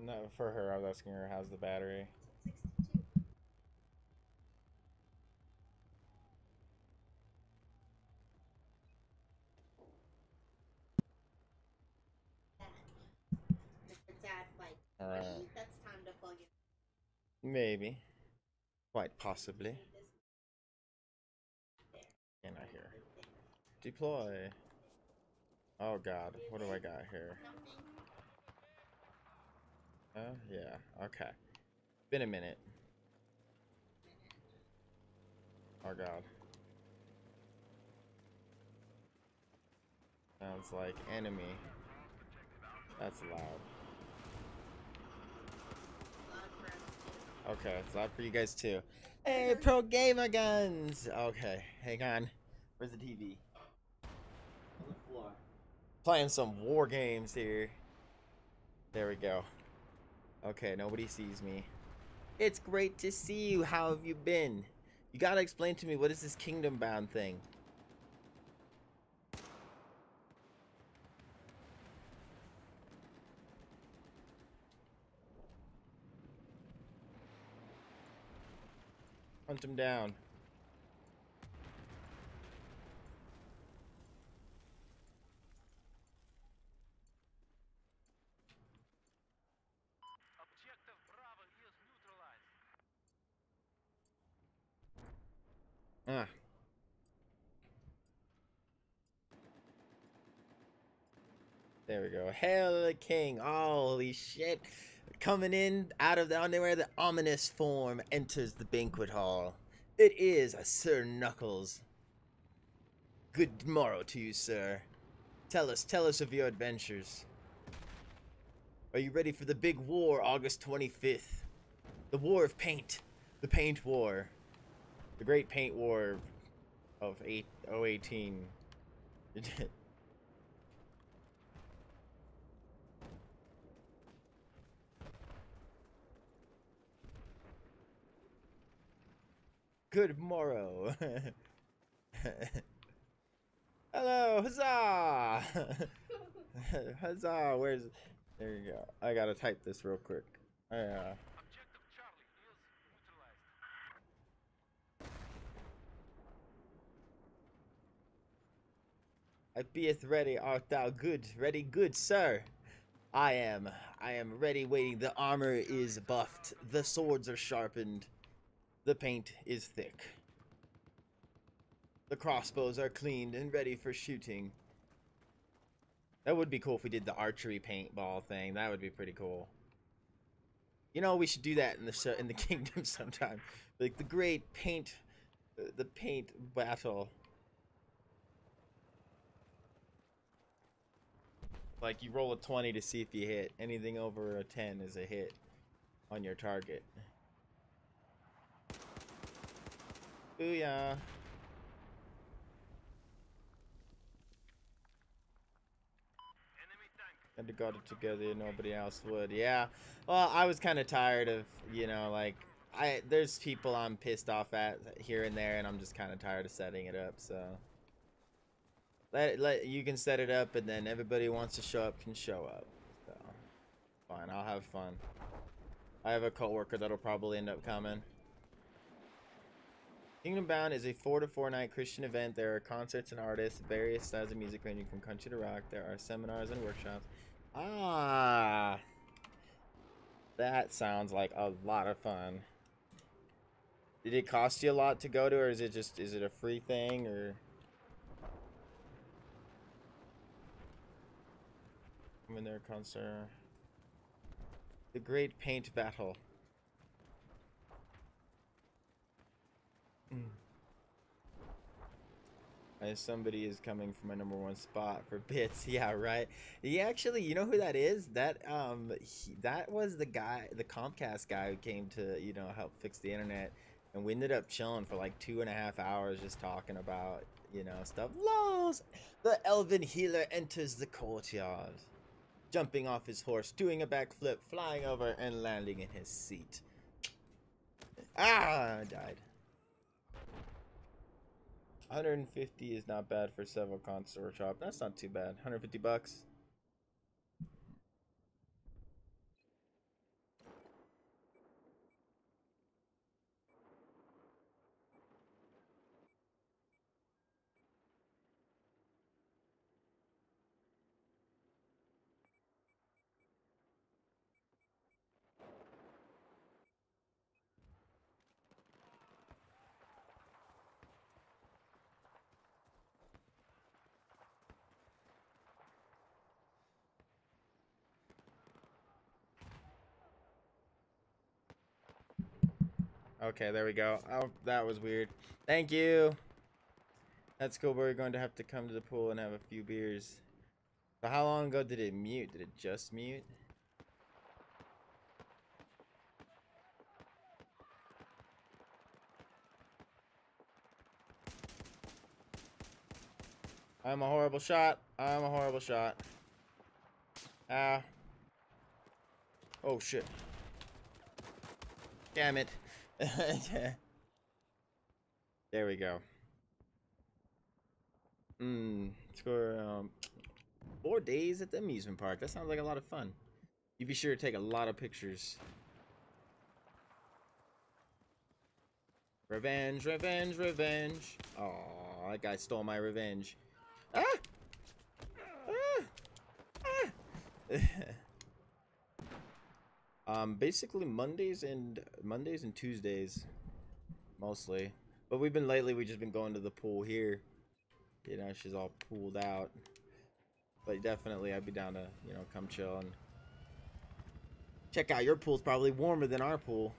No, for her, I was asking her how's the battery. 62. If it's at like 20, that's time to plug it. Maybe. Quite possibly. There. And I hear. Deploy. Oh god, what do I got here? Yeah, okay. Been a minute. Oh god. Sounds like enemy. That's loud. Okay, it's loud for you guys too. Hey, pro gamer guns! Okay, hang on. Where's the TV? On the floor. Playing some war games here. There we go. Okay, nobody sees me. It's great to see you. How have you been? You gotta explain to me, what is this Kingdom Bound thing? Hunt him down. Objective Bravo is neutralized. Ah. There we go. Hail to the king. Holy shit. Coming in out of the underwear, the ominous form enters the banquet hall. It is Sir Knuckles. Good morrow to you, sir. Tell us of your adventures. Are you ready for the big war, August 25th? The War of Paint. The Paint War. The Great Paint War of 018. Good morrow. Hello, huzzah! Huzzah, where's... There you go. I gotta type this real quick. Objective Charlie is neutralized. I beeth ready, art thou good? Ready, good, sir. I am ready, waiting. The armor is buffed. The swords are sharpened. The paint is thick. The crossbows are cleaned and ready for shooting. That would be cool if we did the archery paintball thing. That would be pretty cool. You know, we should do that in the kingdom sometime. Like the great paint, the paint battle. Like you roll a 20 to see if you hit. Anything over a 10 is a hit on your target. Booyah. Had to got it together, nobody else would. Yeah. Well, I was kind of tired of, you know, like, there's people I'm pissed off at here and there, and I'm just kind of tired of setting it up, so. You can set it up, and then everybody wants to show up can show up. So, fine, I'll have fun. I have a coworker that'll probably end up coming. Kingdom Bound is a 4 to 4 night Christian event. There are concerts and artists, various styles of music ranging from country to rock. There are seminars and workshops. Ah, that sounds like a lot of fun. Did it cost you a lot to go to, or is it a free thing, or? I'm in their concert. The Great Paint Battle. Somebody is coming for my #1 spot for bits. Yeah, right. He actually, you know who that is? That that was the guy, the Comcast guy who came to, you know, help fix the internet, and we ended up chilling for like 2.5 hours just talking about, you know, stuff. Lols! The elven healer enters the courtyard, jumping off his horse, doing a backflip, flying over, and landing in his seat. Ah, I died. 150 is not bad for several console workshop. That's not too bad. 150 bucks. Okay, there we go. Oh, that was weird. Thank you. That's cool. We're going to have to come to the pool and have a few beers. So how long ago did it mute? Did it just mute? I'm a horrible shot. I'm a horrible shot. Ah. Oh, shit. Damn it. There we go. Score 4 days at the amusement park. That sounds like a lot of fun. You be sure to take a lot of pictures. Revenge, revenge, revenge. Oh, that guy stole my revenge. Ah! Ah! Ah! Basically Mondays and Tuesdays, mostly. But we've just been going to the pool here. You know, she's all pooled out. But definitely, I'd be down to, you know, come chill and check out your pool's probably warmer than our pool.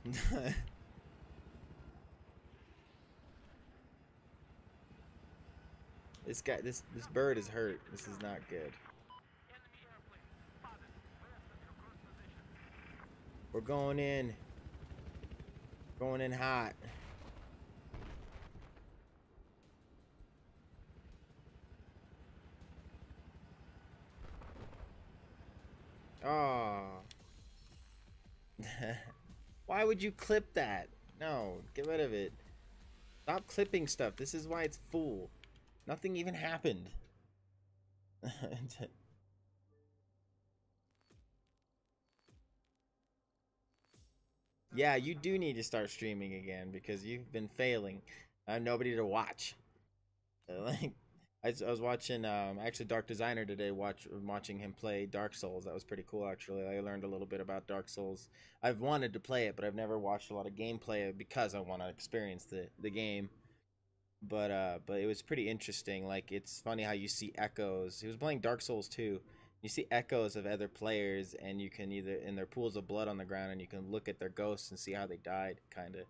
This guy, this bird is hurt. This is not good. We're going in. Going in hot. Oh. Why would you clip that? No, get rid of it. Stop clipping stuff. This is why it's full. Nothing even happened. Yeah, you do need to start streaming again because you've been failing. I have nobody to watch. Like, I was watching actually Dark Designer today. Watching him play Dark Souls. That was pretty cool actually. I learned a little bit about Dark Souls. I've wanted to play it, but I've never watched a lot of gameplay because I want to experience the game. But it was pretty interesting. Like, it's funny how you see echoes. He was playing Dark Souls 2. You see echoes of other players, and you can either in their pools of blood on the ground, and you can look at their ghosts and see how they died, kind of.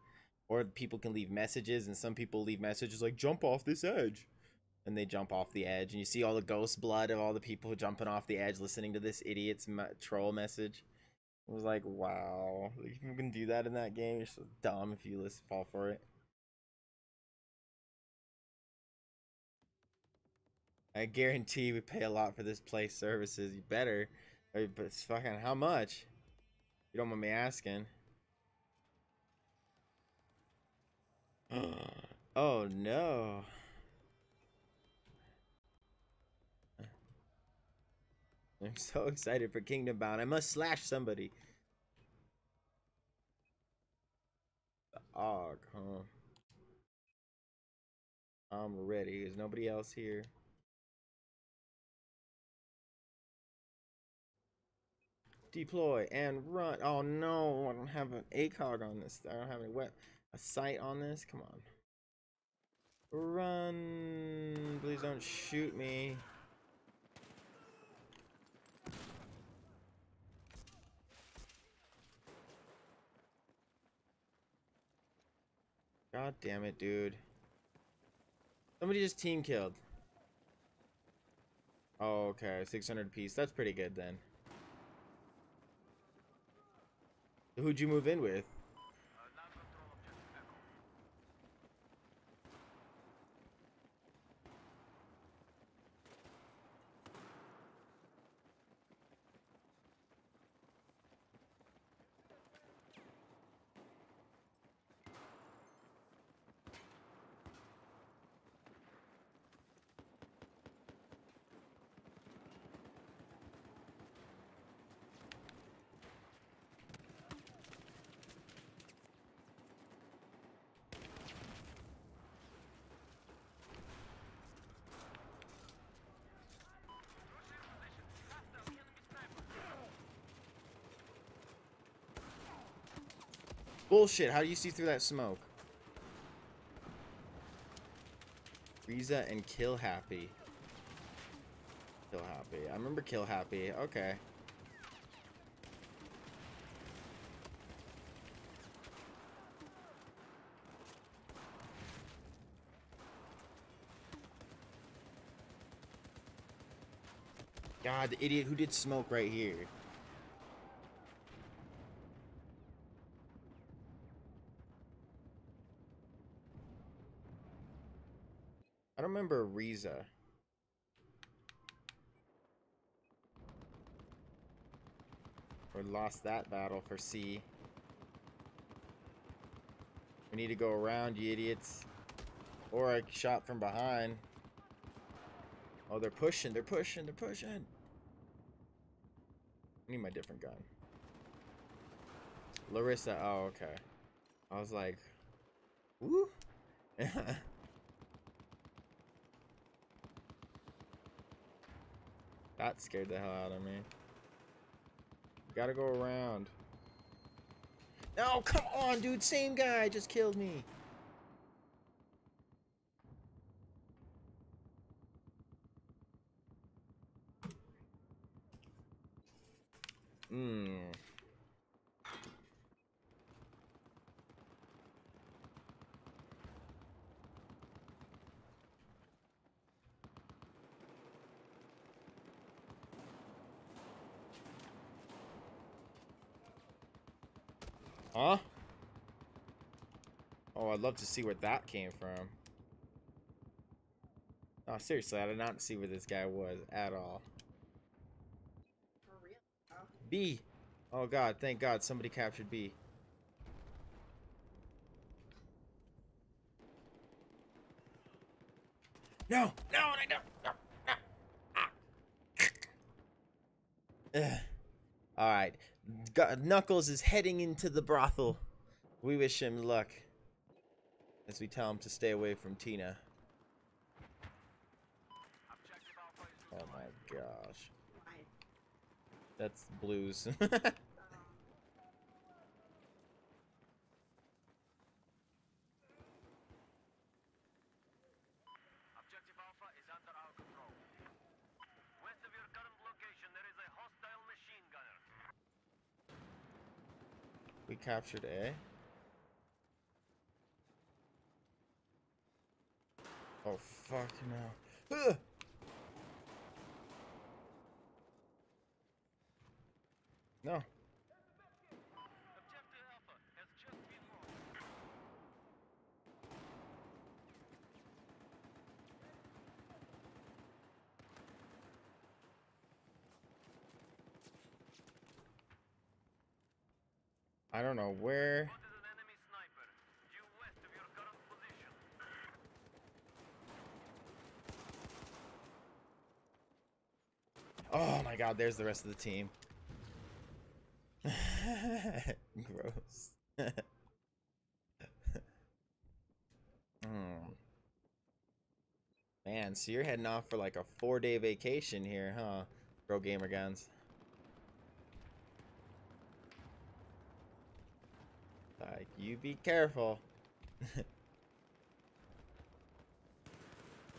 Or people can leave messages, and some people leave messages like "jump off this edge," and they jump off the edge, and you see all the ghost blood of all the people jumping off the edge, listening to this idiot's troll message. It was like, wow, you can do that in that game. You're so dumb if you fall for it. I guarantee we pay a lot for this place services. You better. But it's fucking how much? You don't mind me asking. Oh no. I'm so excited for Kingdom Bound. I must slash somebody. The Og, huh? I'm ready. Is nobody else here? Deploy and run. Oh no, I don't have an ACOG on this. I don't have a sight on this. Come on. Run. Please don't shoot me. God damn it, dude. Somebody just team killed. Oh, okay. 600 piece. That's pretty good then. Who'd you move in with? Bullshit, how do you see through that smoke? Frieza and Kill Happy. Kill Happy. I remember Kill Happy. Okay. God, the idiot who did smoke right here. I don't remember Riza. Or lost that battle for C. We need to go around, you idiots. Or I shot from behind. Oh, they're pushing, they're pushing, they're pushing. I need my different gun. Larissa, oh, okay. I was like, woo. That scared the hell out of me. Gotta go around. No, come on, dude. Same guy just killed me. Huh? Oh, I'd love to see where that came from. Oh, seriously, I did not see where this guy was at all. For real? Oh. B. Oh, God. Thank God somebody captured B. No! No! No! No! No! Ah. Alright. Knuckles is heading into the brothel. We wish him luck. As we tell him to stay away from Tina. Objective Alpha is Oh neutralized. my gosh. Why? That's blues. Objective Alpha is under our control. West of your current location, there is a hostile machine gunner. We captured A. Oh, fuck no. Ugh! No. Objective Alpha has just been lost. I don't know where. Spotted an enemy sniper due west of your current position. Oh my god, there's the rest of the team. Gross. Man, so you're heading off for like a 4-day vacation here, huh? Pro Gamer Guns. Like, you be careful.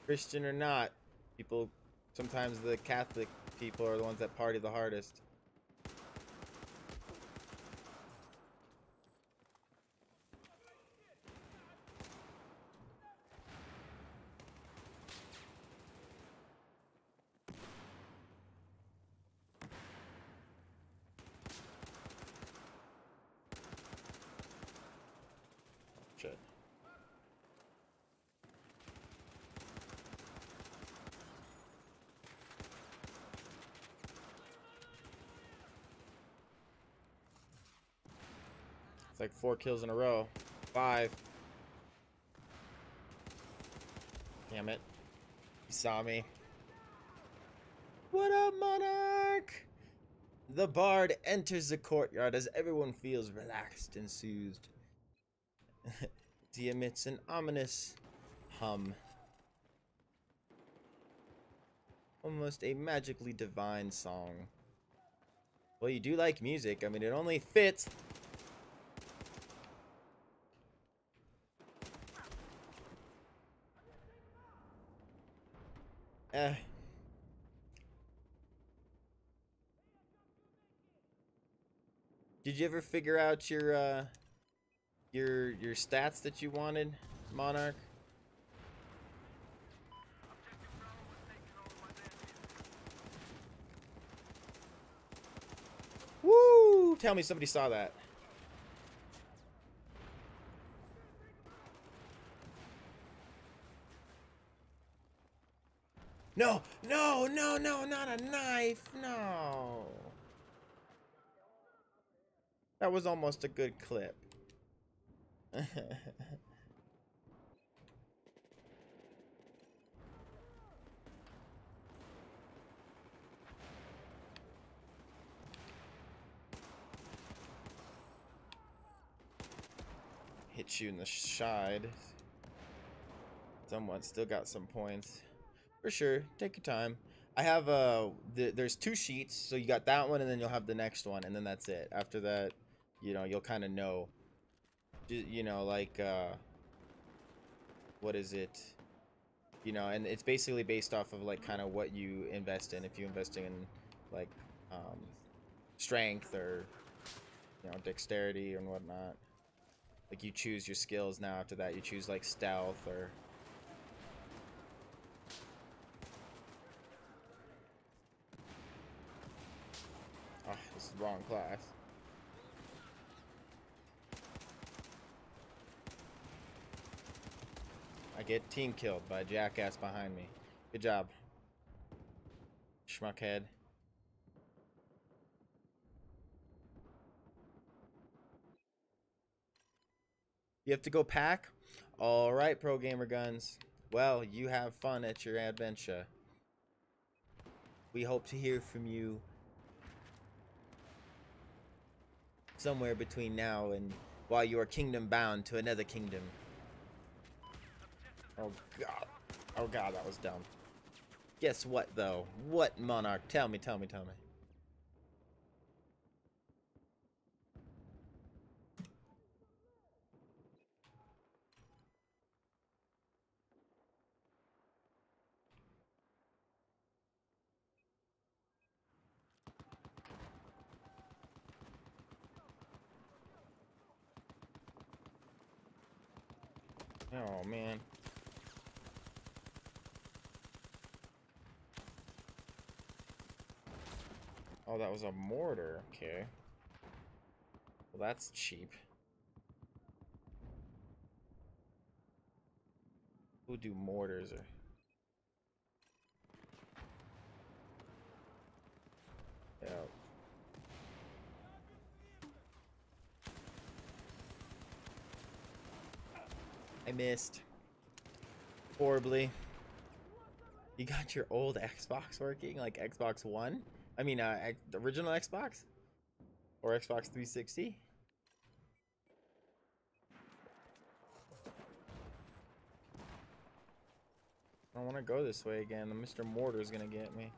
Christian or not, people, sometimes the Catholic people are the ones that party the hardest. Shit. It's like 4 kills in a row. 5. Damn it. He saw me. What up, Monarch? The bard enters the courtyard as everyone feels relaxed and soothed. He emits an ominous hum. Almost a magically divine song. Well, you do like music. I mean, it only fits. Did you ever figure out your stats that you wanted, Monarch? Objective Bravo was taken over by the enemy. tell me somebody saw that. No, no, no, no, not a knife. No. That was almost a good clip. Hit you in the side. Someone still got some points. For sure, take your time. I have there's 2 sheets, so you got that one, and then you'll have the next one, and then that's it. After that, you know, you'll kind of know. You know, like what is it? You know, and it's basically based off of like kind of what you invest in. If you investing in like strength or dexterity and whatnot. Like you choose your skills now. After that, you choose like stealth or. Oh, this is the wrong class. I get team killed by a jackass behind me. Good job. Schmuckhead. You have to go pack? Alright, Pro Gamer Guns. Well, you have fun at your adventure. We hope to hear from you somewhere between now and while you are kingdom bound to another kingdom. Oh god. Oh god, that was dumb. Guess what though? What, Monarch? Tell me, tell me, tell me. Oh man. Oh, that was a mortar. Okay. Well, that's cheap. Who do mortars or? Yeah. I missed. Horribly. You got your old Xbox working? Like Xbox One? I mean, the original Xbox? Or Xbox 360? I don't want to go this way again. The Mr. Mortar's gonna get me.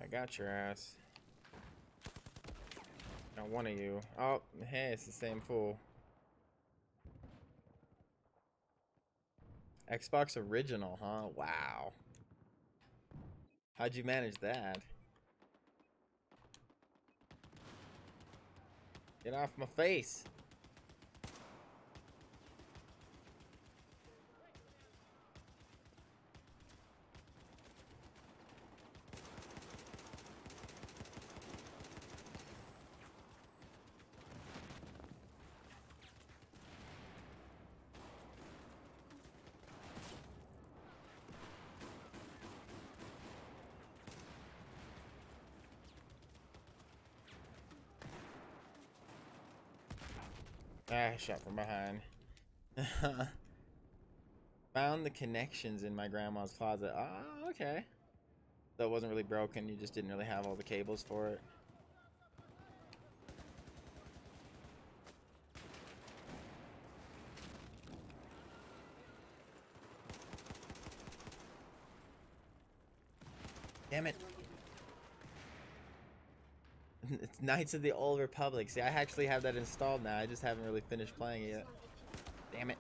I got your ass. Not one of you. Oh, hey, it's the same fool. Xbox original, huh? Wow. How'd you manage that? Get off my face. Ah, shot from behind. Found the connections in my grandma's closet. Oh, okay. So it wasn't really broken, you just didn't really have all the cables for it. Damn it. It's Knights of the Old Republic. See, I actually have that installed now. I just haven't really finished playing it yet. Damn it.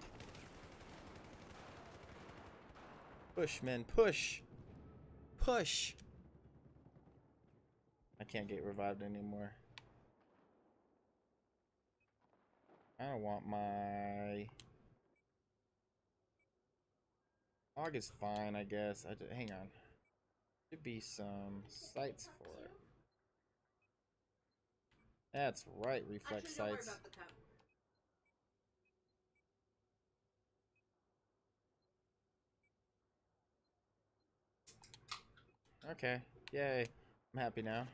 Push, man, push. Push. I can't get revived anymore. I don't want my... Hog is fine, I guess. Hang on. Should be some sights for it. That's right, reflex Actually, don't worry sights. about the cup. Okay, yay. I'm happy now.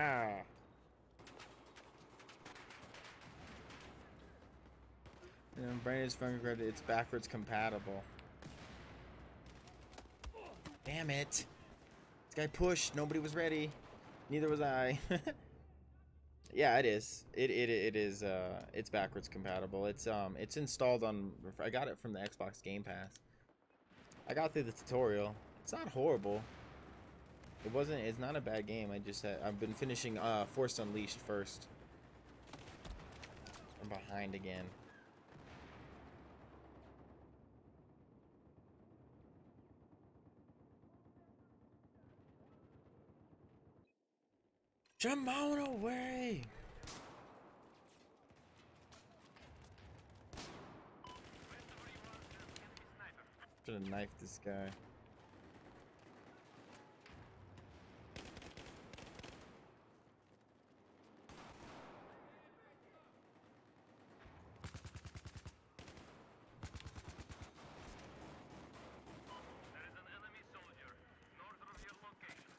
Ah. And brain is funky, it's backwards compatible. Damn it. This guy pushed, nobody was ready. Neither was I. Yeah, it is. It is it's backwards compatible. It's installed on, I got it from the Xbox Game Pass. I got through the tutorial. It's not horrible. It's not a bad game. I've been finishing Force Unleashed first. I'm behind again. Jump on away! Should have knifed this guy. There is an enemy soldier north of your location.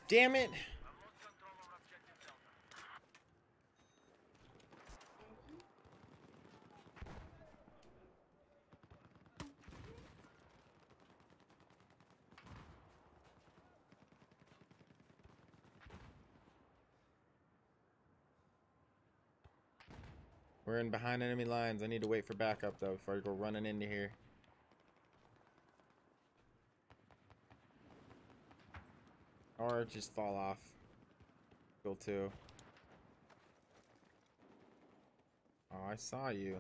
Damn it! I've lost control over objective Delta. We're in behind enemy lines. I need to wait for backup though before I go running into here. Or just fall off. Go too. Oh, I saw you.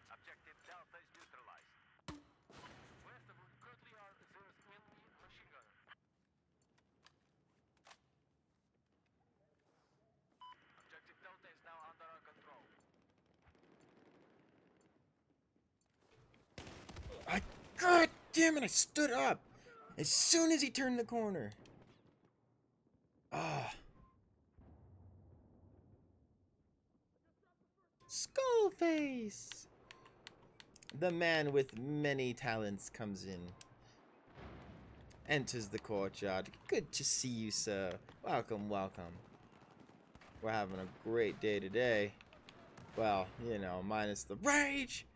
Objective Delta is neutralized. West of where we currently are, there is enemy machine gunner. Objective Delta is now under our control. God damn it! I stood up as soon as he turned the corner. Ah. Skullface! The man with many talents comes in. Enters the courtyard. Good to see you, sir. Welcome, welcome. We're having a great day today. Well, you know, minus the rage.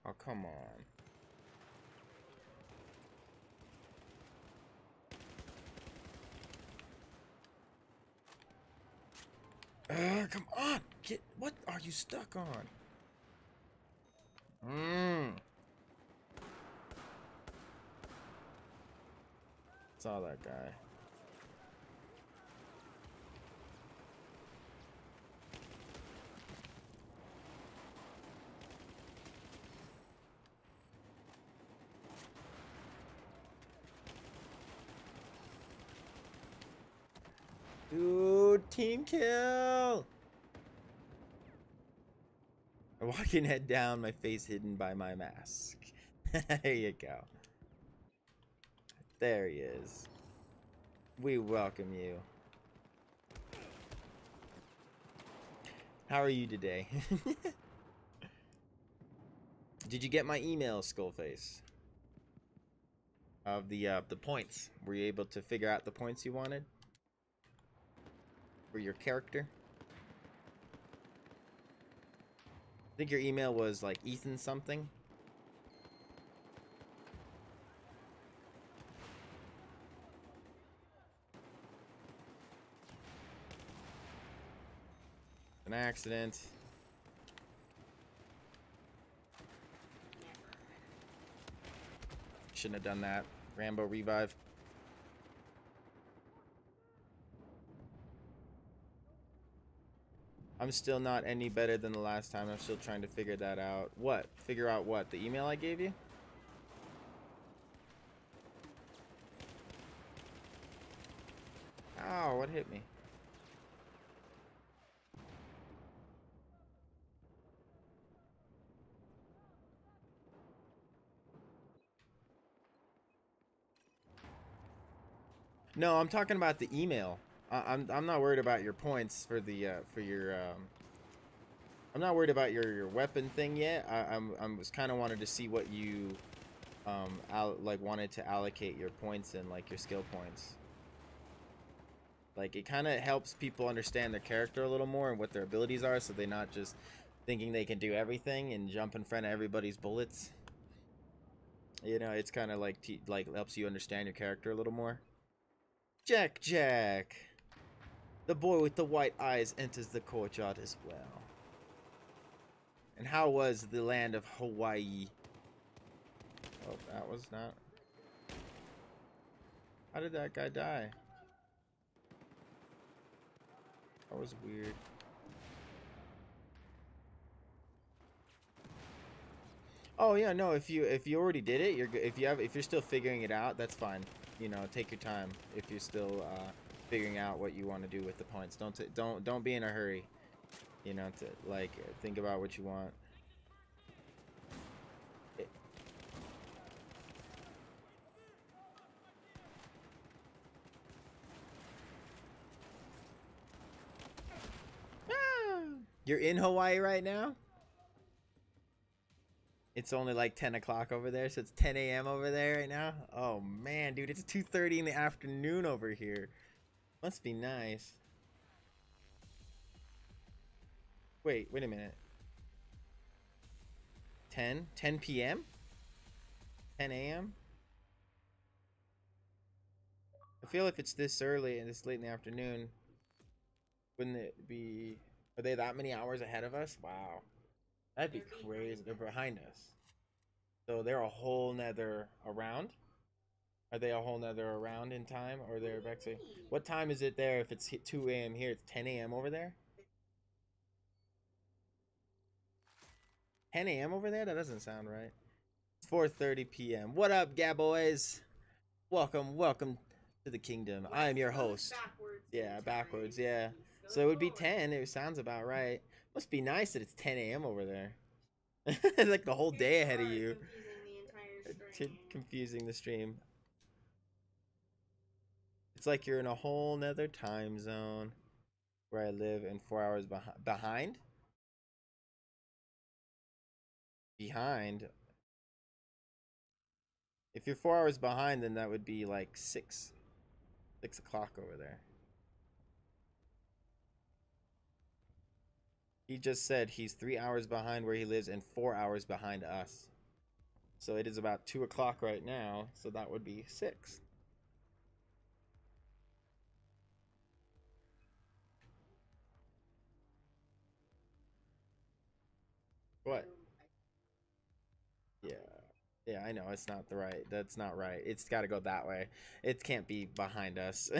Oh, come on. Come on! What are you stuck on? Saw that guy. Dude, team kill! Walking head down, my face hidden by my mask. There you go. There he is. We welcome you. How are you today? Did you get my email, Skullface? Of the points. Were you able to figure out the points you wanted? For your character? I think your email was like Ethan something. An accident. Shouldn't have done that. Rambo revive. I'm still not any better than the last time. I'm still trying to figure that out. What? Figure out what? The email I gave you? Ow, what hit me? No, I'm talking about the email. I'm not worried about your points for the I'm not worried about your weapon thing yet. I was kind of wanted to see what you like wanted to allocate your points in, like your skill points. Like it kind of helps people understand their character a little more and what their abilities are, so they're not just thinking they can do everything and jump in front of everybody's bullets. You know, it's kind of like helps you understand your character a little more. Jack. The boy with the white eyes enters the courtyard as well. And how was the land of Hawaii? Oh, that was not... How did that guy die? That was weird. Oh yeah, no. If you already did it, you're good. If you're still figuring it out, that's fine. You know, take your time. If you're still figuring out what you want to do with the points, don't be in a hurry. You know, to like think about what you want. You're in Hawaii right now? It's only like 10 o'clock over there, so it's 10 a.m. over there right now? Oh man, dude, it's 2:30 in the afternoon over here. Must be nice. Wait a minute. 10 p.m.? 10 a.m.? I feel if it's this early and this late in the afternoon, wouldn't it be... Are they that many hours ahead of us? Wow. That'd be crazy. They're behind us. So they're a whole nother around? Are they a whole nother around in time? Or they're back to... What time is it there if it's 2 a.m. here? It's 10 a.m. over there? 10 a.m. over there? That doesn't sound right. It's 4:30 p.m. What up, Gaboys? Welcome to the kingdom. I am your host. Yeah, backwards, yeah. So it would be 10. It sounds about right. Must be nice that it's 10 a.m. over there. It's like the whole day ahead of you. Confusing the stream. It's like you're in a whole nother time zone where I live and 4 hours behind. Behind. If you're 4 hours behind, then that would be like 6 o'clock over there. He just said he's 3 hours behind where he lives and 4 hours behind us. So it is about 2 o'clock right now, so that would be 6. What? Yeah. Yeah, I know it's not the right. That's not right. It's got to go that way. It can't be behind us.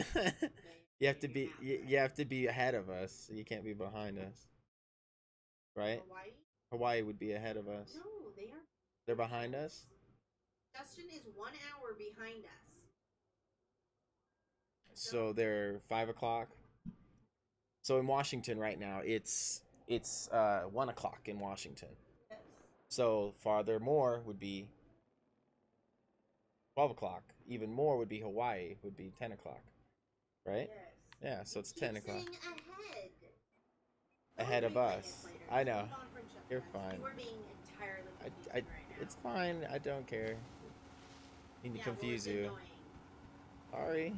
You have to be you have to be ahead of us. You can't be behind us. Right? Hawaii would be ahead of us. No, they are. They're behind us? Justin is 1 hour behind us. So they're 5 o'clock. So in Washington right now, it's 1 o'clock in Washington. Yes. So farther more would be 12 o'clock. Even more would be Hawaii, would be 10 o'clock. Right? Yes. Yeah, so it's 10 o'clock. Ahead. Ahead of us. I know. You're fine. You are being entirely confusing I right now. It's fine. I don't care. Need to confuse you. Annoying. Sorry.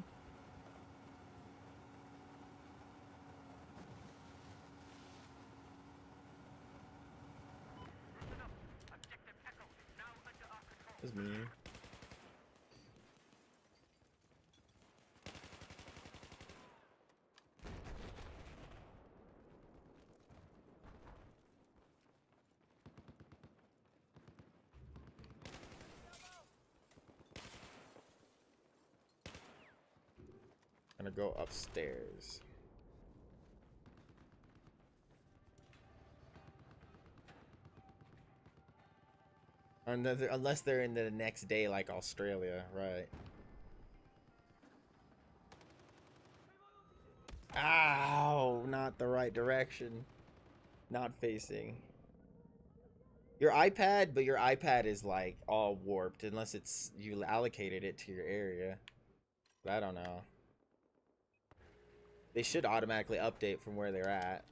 was mean. Gonna go upstairs. Unless they're in the next day, like Australia, right? Ow! Not the right direction. Not facing. Your iPad, but your iPad is like all warped unless it's you allocated it to your area. But I don't know. They should automatically update from where they're at.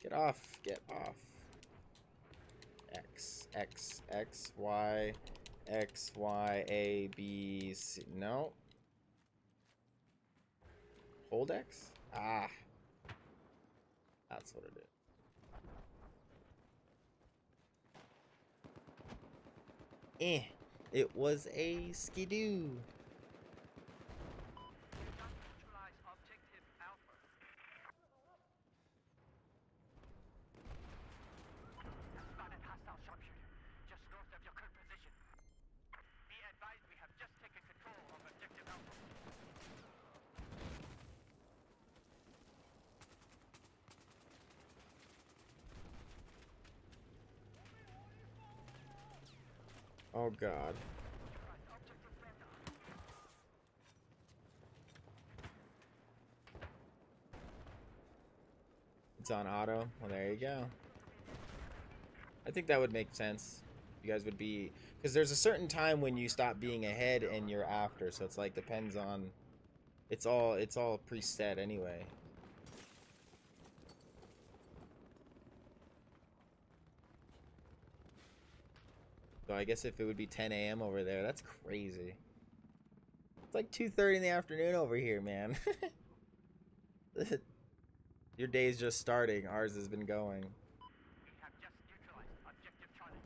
Get off. Get off. X, X, X, Y, X, Y, A, B, C. No. Hold X? Ah. That's what it is. It was a skidoo. Neutralize objective Alpha. Spotted hostile sharpshooter, just north of your current position. Be advised we have just taken control of objective Alpha. Oh god. It's on auto. Well, there you go. I think that would make sense. You guys would be, because there's a certain time when you stop being ahead and you're after, so it's like depends on. It's all preset anyway. So I guess if it would be 10 a.m. over there, that's crazy. It's like 2:30 in the afternoon over here, man. Your day's just starting. Ours has been going. We have just neutralized objective Charlie.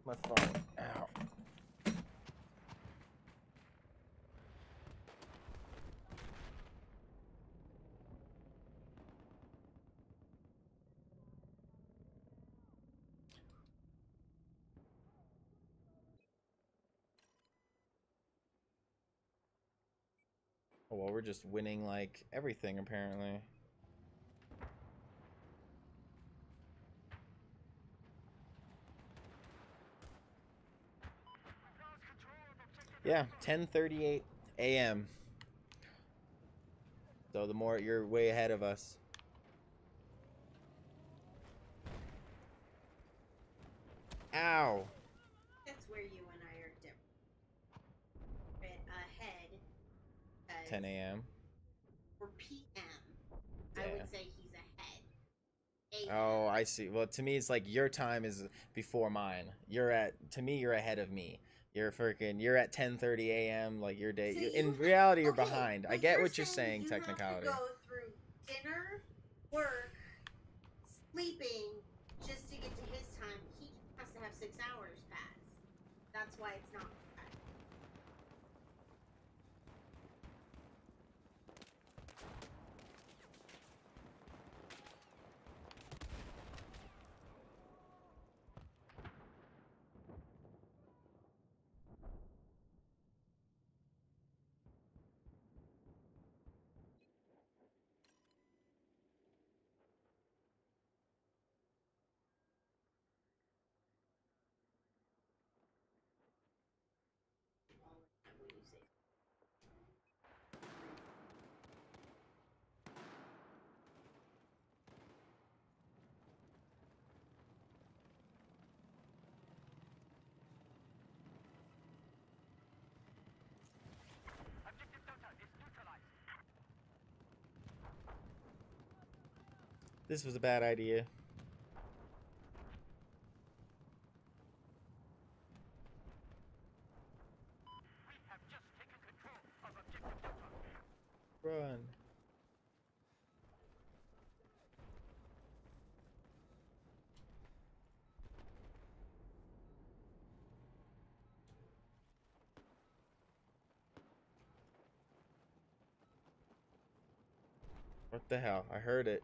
My phone. Ow. Oh, well, we're just winning like everything apparently. Yeah, 10:38 a.m. So the more you're way ahead of us. Ow. That's where you and I are different. Ahead. 10 a.m. Or PM. Yeah. I would say he's ahead. AM. Oh, I see. Well, to me, it's like your time is before mine. To me, you're ahead of me. You're at 10:30 a.m. Like your day. So In reality, you're okay, behind. I but get what you're saying, you technicality. have to go through dinner, work, sleeping, just to get to his time. He has to have 6 hours pass. That's why it's not. Objective Delta is neutralized. This was a bad idea. We have just taken control of objective Delta. Run. What the hell? I heard it.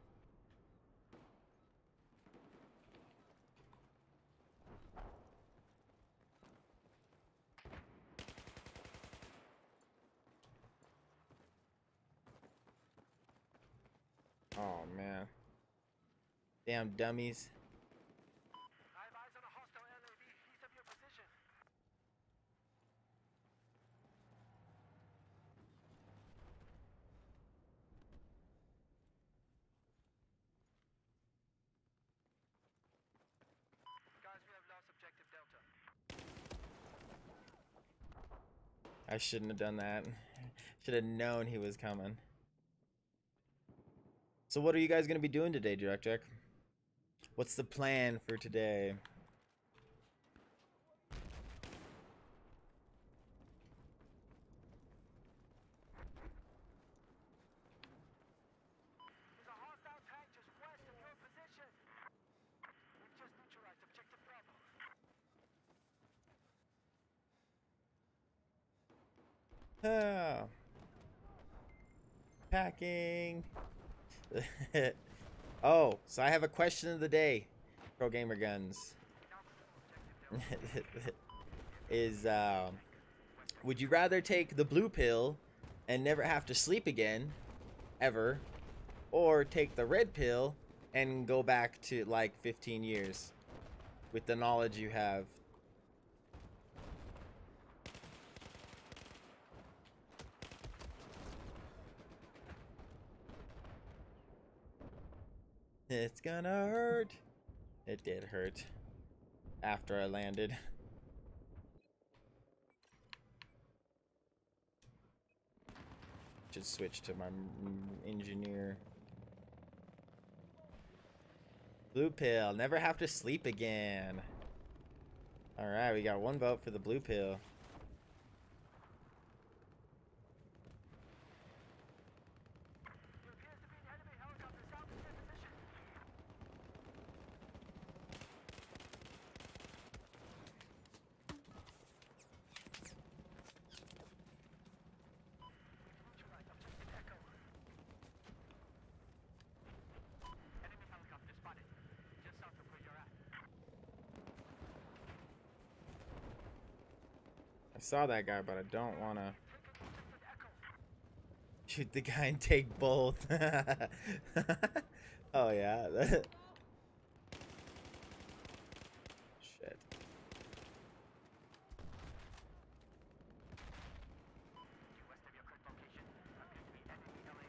Oh man. Damn dummies. I have eyes on a hostile LAV east of your position. Guys, we have lost objective Delta. I shouldn't have done that. Should have known he was coming. So what are you guys going to be doing today, Jack? What's the plan for today? There's a hostile tank just west of your position. We've just neutralized objective Bravo. Ah. Packing. Oh, so I have a question of the day, Pro Gamer Guns. Is would you rather take the blue pill and never have to sleep again, ever, or take the red pill and go back to like 15 years with the knowledge you have? It's gonna hurt. It did hurt after I landed. Should switch to my engineer. Blue pill. Never have to sleep again. Alright, we got one vote for the blue pill. There appears to be an enemy helicopter south of your position. Neutralized objective Echo. Enemy helicopter spotted. Just south of where you're at. I saw that guy, but I don't want to Take objective Echo. shoot the guy and take both. Oh, yeah. Shit. Due west of your current location appears to be enemy LAV.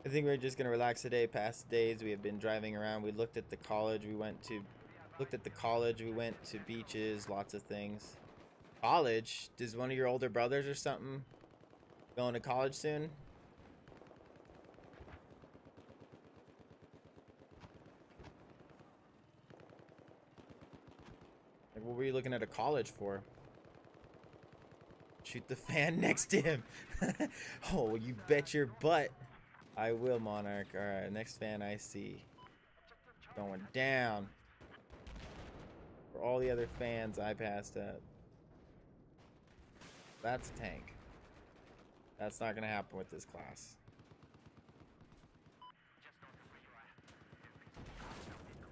I think we're just gonna relax today. Past days we have been driving around. We looked at the college. We went to beaches, lots of things. College? Does one of your older brothers or something going to college soon? Like, what were you looking at a college for? Shoot the fan next to him. Oh, you bet your butt. I will, Monarch. Alright, next fan I see. Going down. For all the other fans I passed up. That's a tank. That's not gonna happen with this class.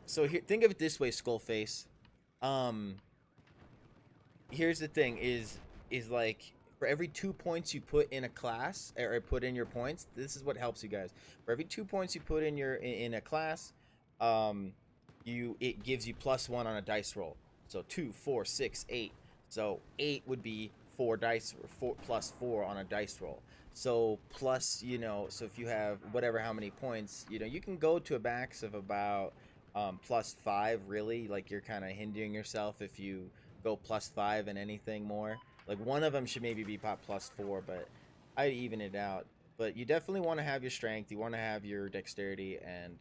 So here, think of it this way, Skullface. Here's the thing: is like for every 2 points you put in a class or put in your points, this is what helps you guys. For every 2 points you put in your in a class, it gives you +1 on a dice roll. So 2, 4, 6, 8. So 8 would be 4 dice, or +4 on a dice roll. So plus, so if you have whatever how many points, you can go to a max of about +5. Really, like you're kind of hindering yourself if you go +5 and anything more. Like one of them should maybe be +4, but I'd even it out. But you definitely want to have your strength. You want to have your dexterity and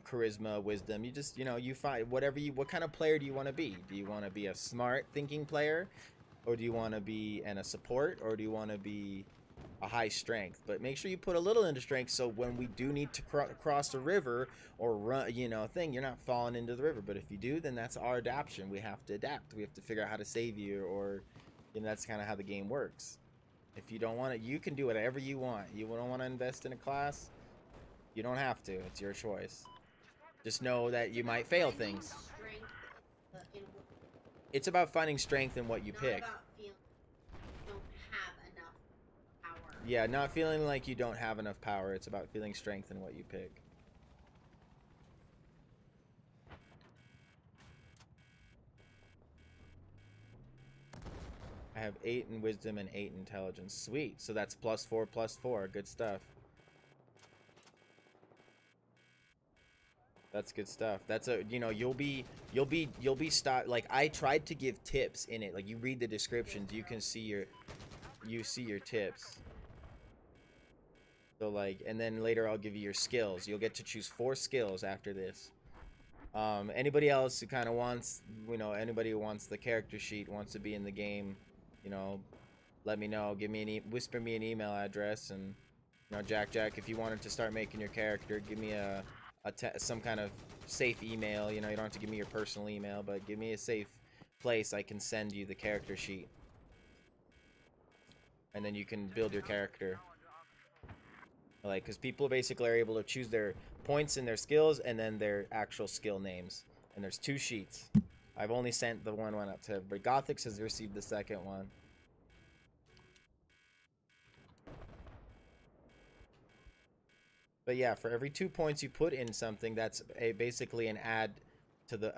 charisma, wisdom. You just you find what kind of player do you want to be? Do you want to be a smart thinking player, or do you want to be a support, or do you want to be a high strength? But make sure you put a little into strength, so when we do need to cross a river or run, you're not falling into the river. But if you do, then that's our adaptation. We have to adapt. We have to figure out how to save you, or And that's kind of how the game works. If you don't want it, you can do whatever you want. You don't want to invest in a class, you don't have to. It's your choice. Just know that you might fail things. It's about finding strength in what you pick. Not about feeling you don't have enough power. Yeah, not feeling like you don't have enough power. It's about feeling strength in what you pick. I have 8 in wisdom and 8 in intelligence. Sweet. So that's +4 +4. Good stuff. That's good stuff. That's a, you know, you'll be like, I tried to give tips in it. Like, you read the descriptions, you can see your tips. So like, and then later I'll give you your skills. You'll get to choose 4 skills after this. Anybody else who kind of wants, you know, anybody who wants the character sheet, wants to be in the game, you know, let me know. Give me whisper me an email address, and, you know, Jack, if you wanted to start making your character, give me some kind of safe email. You know, you don't have to give me your personal email, but give me a safe place I can send you the character sheet, and then you can build your character. Like, because people basically are able to choose their points and their skills, and then their actual skill names. And there's 2 sheets. I've only sent the one up to, but Gothix has received the second one. But yeah, for every 2 points you put in something, that's basically an add to the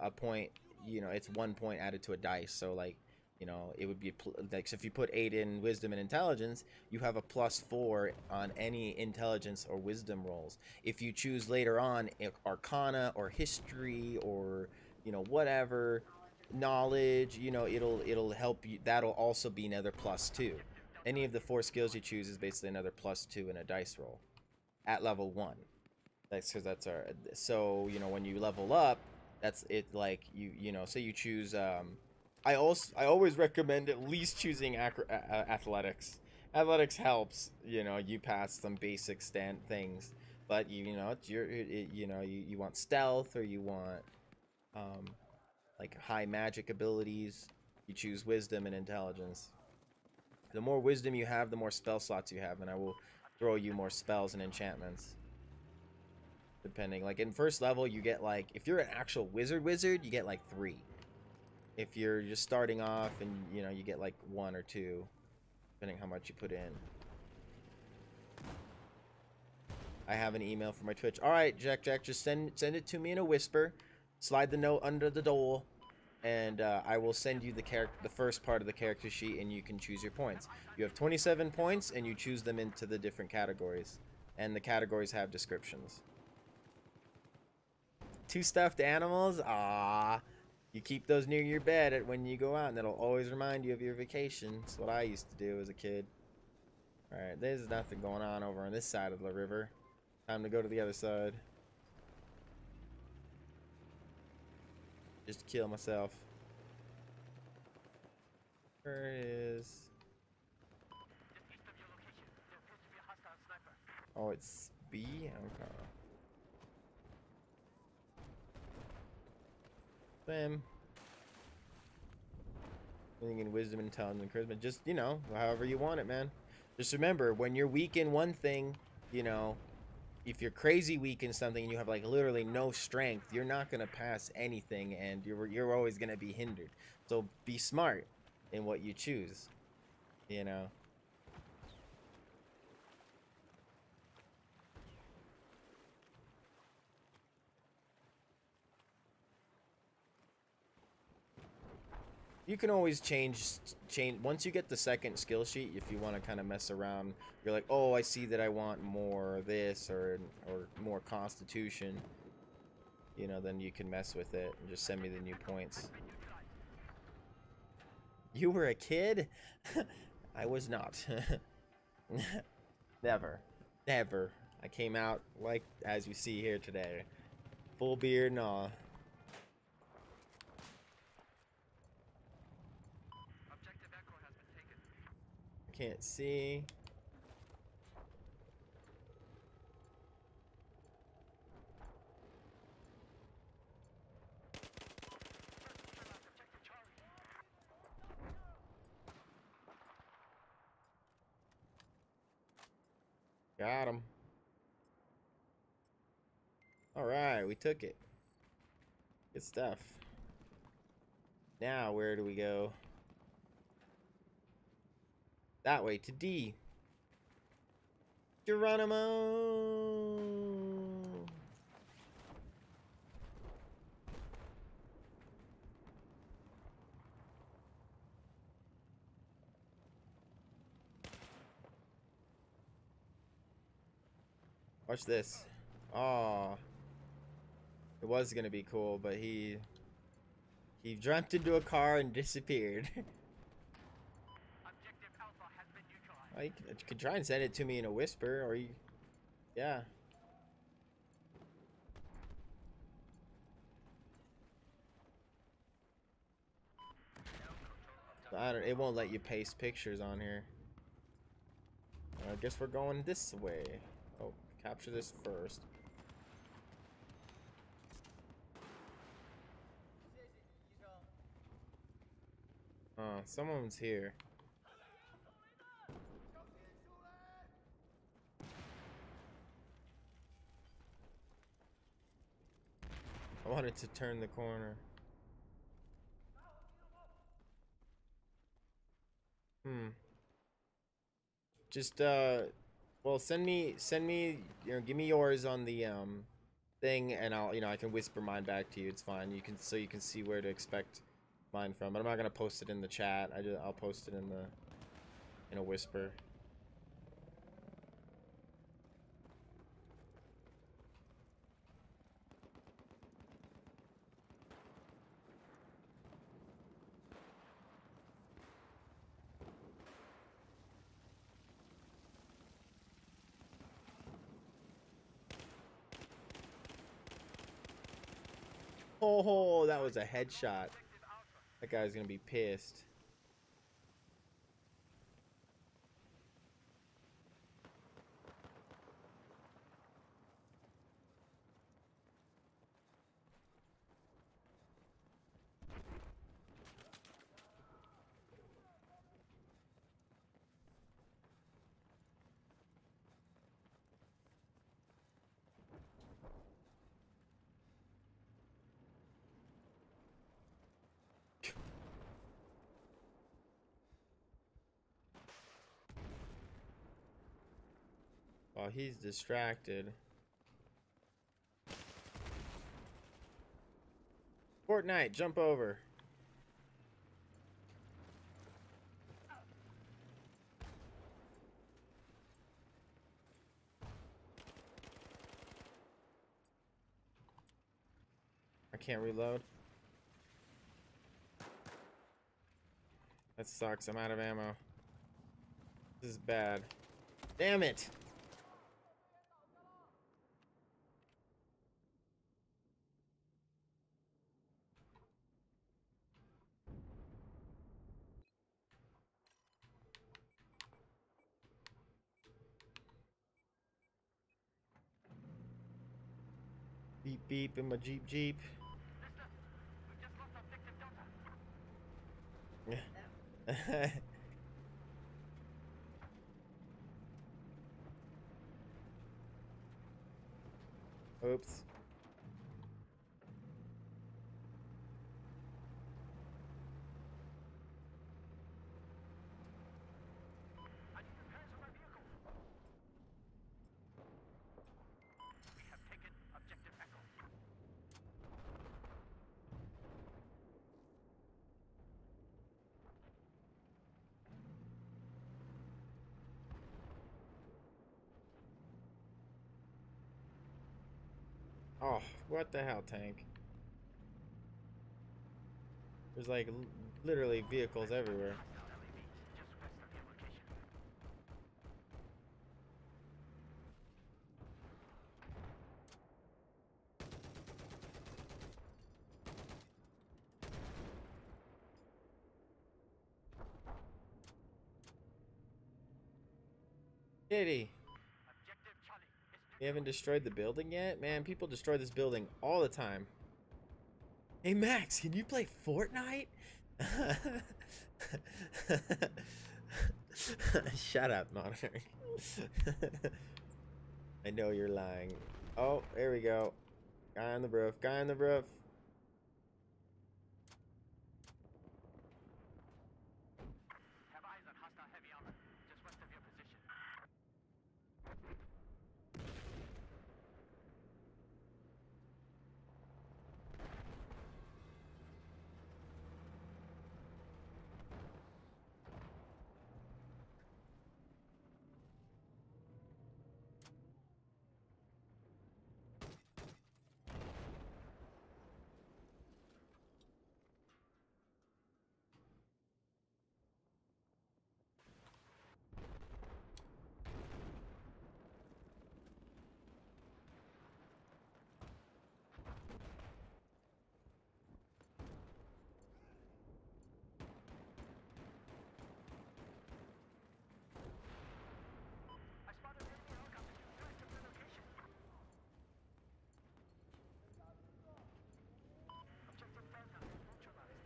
a point. You know, it's 1 point added to a dice. So like, you know, it would be like, so if you put 8 in wisdom and intelligence, you have a +4 on any intelligence or wisdom rolls. If you choose later on arcana or history or, you know, whatever, knowledge, you know, it'll help you. That'll also be another +2. Any of the 4 skills you choose is basically another +2 in a dice roll at level 1. That's because that's our, so, you know, when you level up, that's it. Like, you know, say you choose I always recommend at least choosing athletics. Athletics helps, you know, you pass some basic things, but you know, it's you know, you want stealth, or you want like high magic abilities. You choose wisdom and intelligence. The more wisdom you have, the more spell slots you have, and I will throw you more spells and enchantments. Depending, like in first level, you get like, if you're an actual wizard, you get like 3. If you're just starting off, and you know, you get like 1 or 2, depending how much you put in. I have an email for my Twitch. All right, Jack, just send it to me in a whisper. Slide the note under the door, and I will send you the first part of the character sheet, and you can choose your points. You have 27 points, and you choose them into the different categories, and the categories have descriptions. 2 stuffed animals? Ah. You keep those near your bed when you go out, and it'll always remind you of your vacation. That's what I used to do as a kid. Alright, there's nothing going on over on this side of the river. Time to go to the other side. Just to kill myself. Where is... Oh, it's B? Okay. Swim. Anything in wisdom, intelligence, and charisma. Just, you know, however you want it, man. Just remember, when you're weak in one thing, you know, if you're crazy weak in something and you have like literally no strength, you're not gonna pass anything, and you're always gonna be hindered. So be smart in what you choose, you know. You can always change once you get the second skill sheet. If you want to kind of mess around, you're like, oh, I see that I want more this or more constitution, you know, then you can mess with it and just send me the new points. You were a kid? I was not. Never. I came out like as you see here today, full beard and all. Can't see. Got him. Alright, we took it. Good stuff. Now, where do we go? That way, to D. Geronimo! Watch this. Oh, it was gonna be cool, but he jumped into a car and disappeared. Objective Alpha has been neutralized. Well, you could try and send it to me in a whisper, or you, yeah. I don't. It won't let you paste pictures on here. I guess we're going this way. Oh, capture this first. Oh, someone's here. I wanted to turn the corner. Just well, send me, you know, give me yours on the thing, and I'll, you know, I can whisper mine back to you. It's fine. You can, so you can see where to expect mine from. But I'm not gonna post it in the chat. I'll post it in a whisper. Oh, that was a headshot. That guy's gonna be pissed. Oh, he's distracted. Fortnite, jump over. I can't reload. That sucks. I'm out of ammo. This is bad. Damn it! Beep beep in my Jeep Jeep. We just lost objective Delta. Oops. I need repairs on my vehicle. We have taken objective Echo. Oh, what the hell, tank? There's like literally vehicles everywhere. Just west of your location. Kitty, Objective Charlie is you haven't destroyed the building yet? Man, people destroy this building all the time. Hey Max, can you play Fortnite? Shut up, monitoring. I know you're lying. Oh, there we go. Guy on the roof. Guy on the roof. Have eyes on hostile heavy armor, just west of your position. I spotted an enemy helicopter west of your location. Objective Delta neutralized.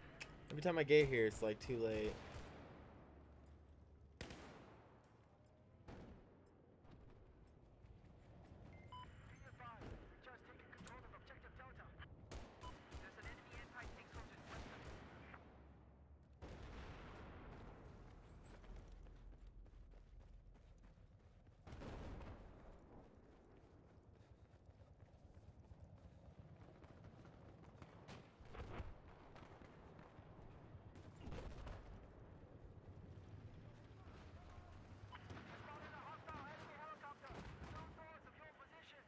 Every time I get here, it's like too late. Be advised, we just taken control of Objective Delta. There's an enemy anti-tank soldier west of it. Spotted a hostile enemy helicopter north of your position.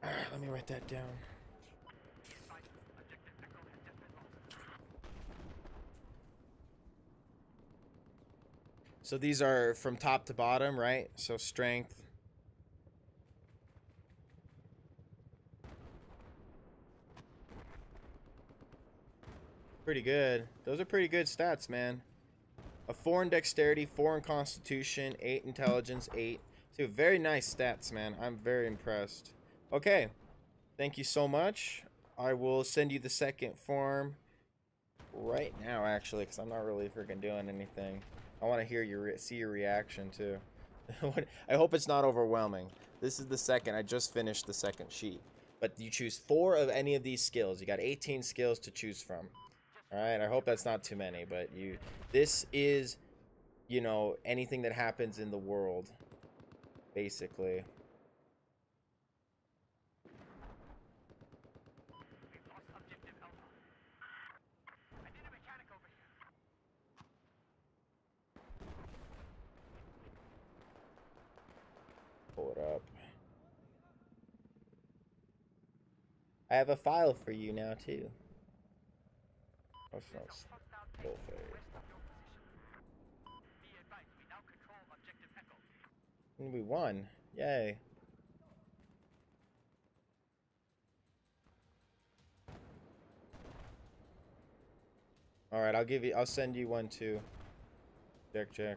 Alright, let me write that down. Be advised, Objective Echo has just been lost. So these are from top to bottom, right? So strength. Pretty good. Those are pretty good stats, man. A 4 in dexterity, 4 in constitution, 8 intelligence, 8. So very nice stats, man. I'm very impressed. Okay. Thank you so much. I will send you the second form right now, actually, because I'm not really freaking doing anything. I want to hear see your reaction too. I hope it's not overwhelming. This is the second. I just finished the second sheet. But you choose 4 of any of these skills. You got 18 skills to choose from. All right. I hope that's not too many, but this is, you know, anything that happens in the world, basically. We've lost Objective Alpha. I need a mechanic over here. Pull it up. I have a file for you now too. Oh, There's a hostile tank full fade. west of your position. Be advised, we now control Objective Echo. And we won. Yay. All right, I'll send you one too. Check.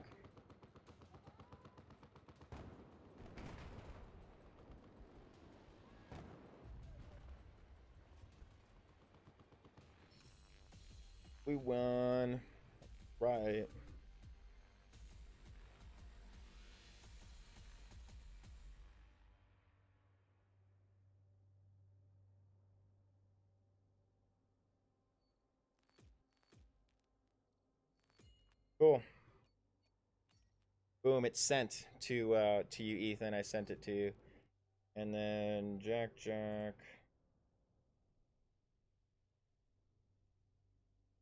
We won. Right. Cool. Boom, it's sent to you, Ethan. I sent it to you. And then Jack.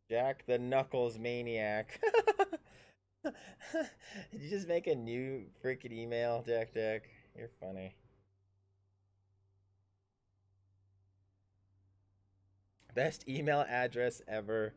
Jack the Knuckles Maniac. Did you just make a new freaking email, Jack? You're funny. Best email address ever.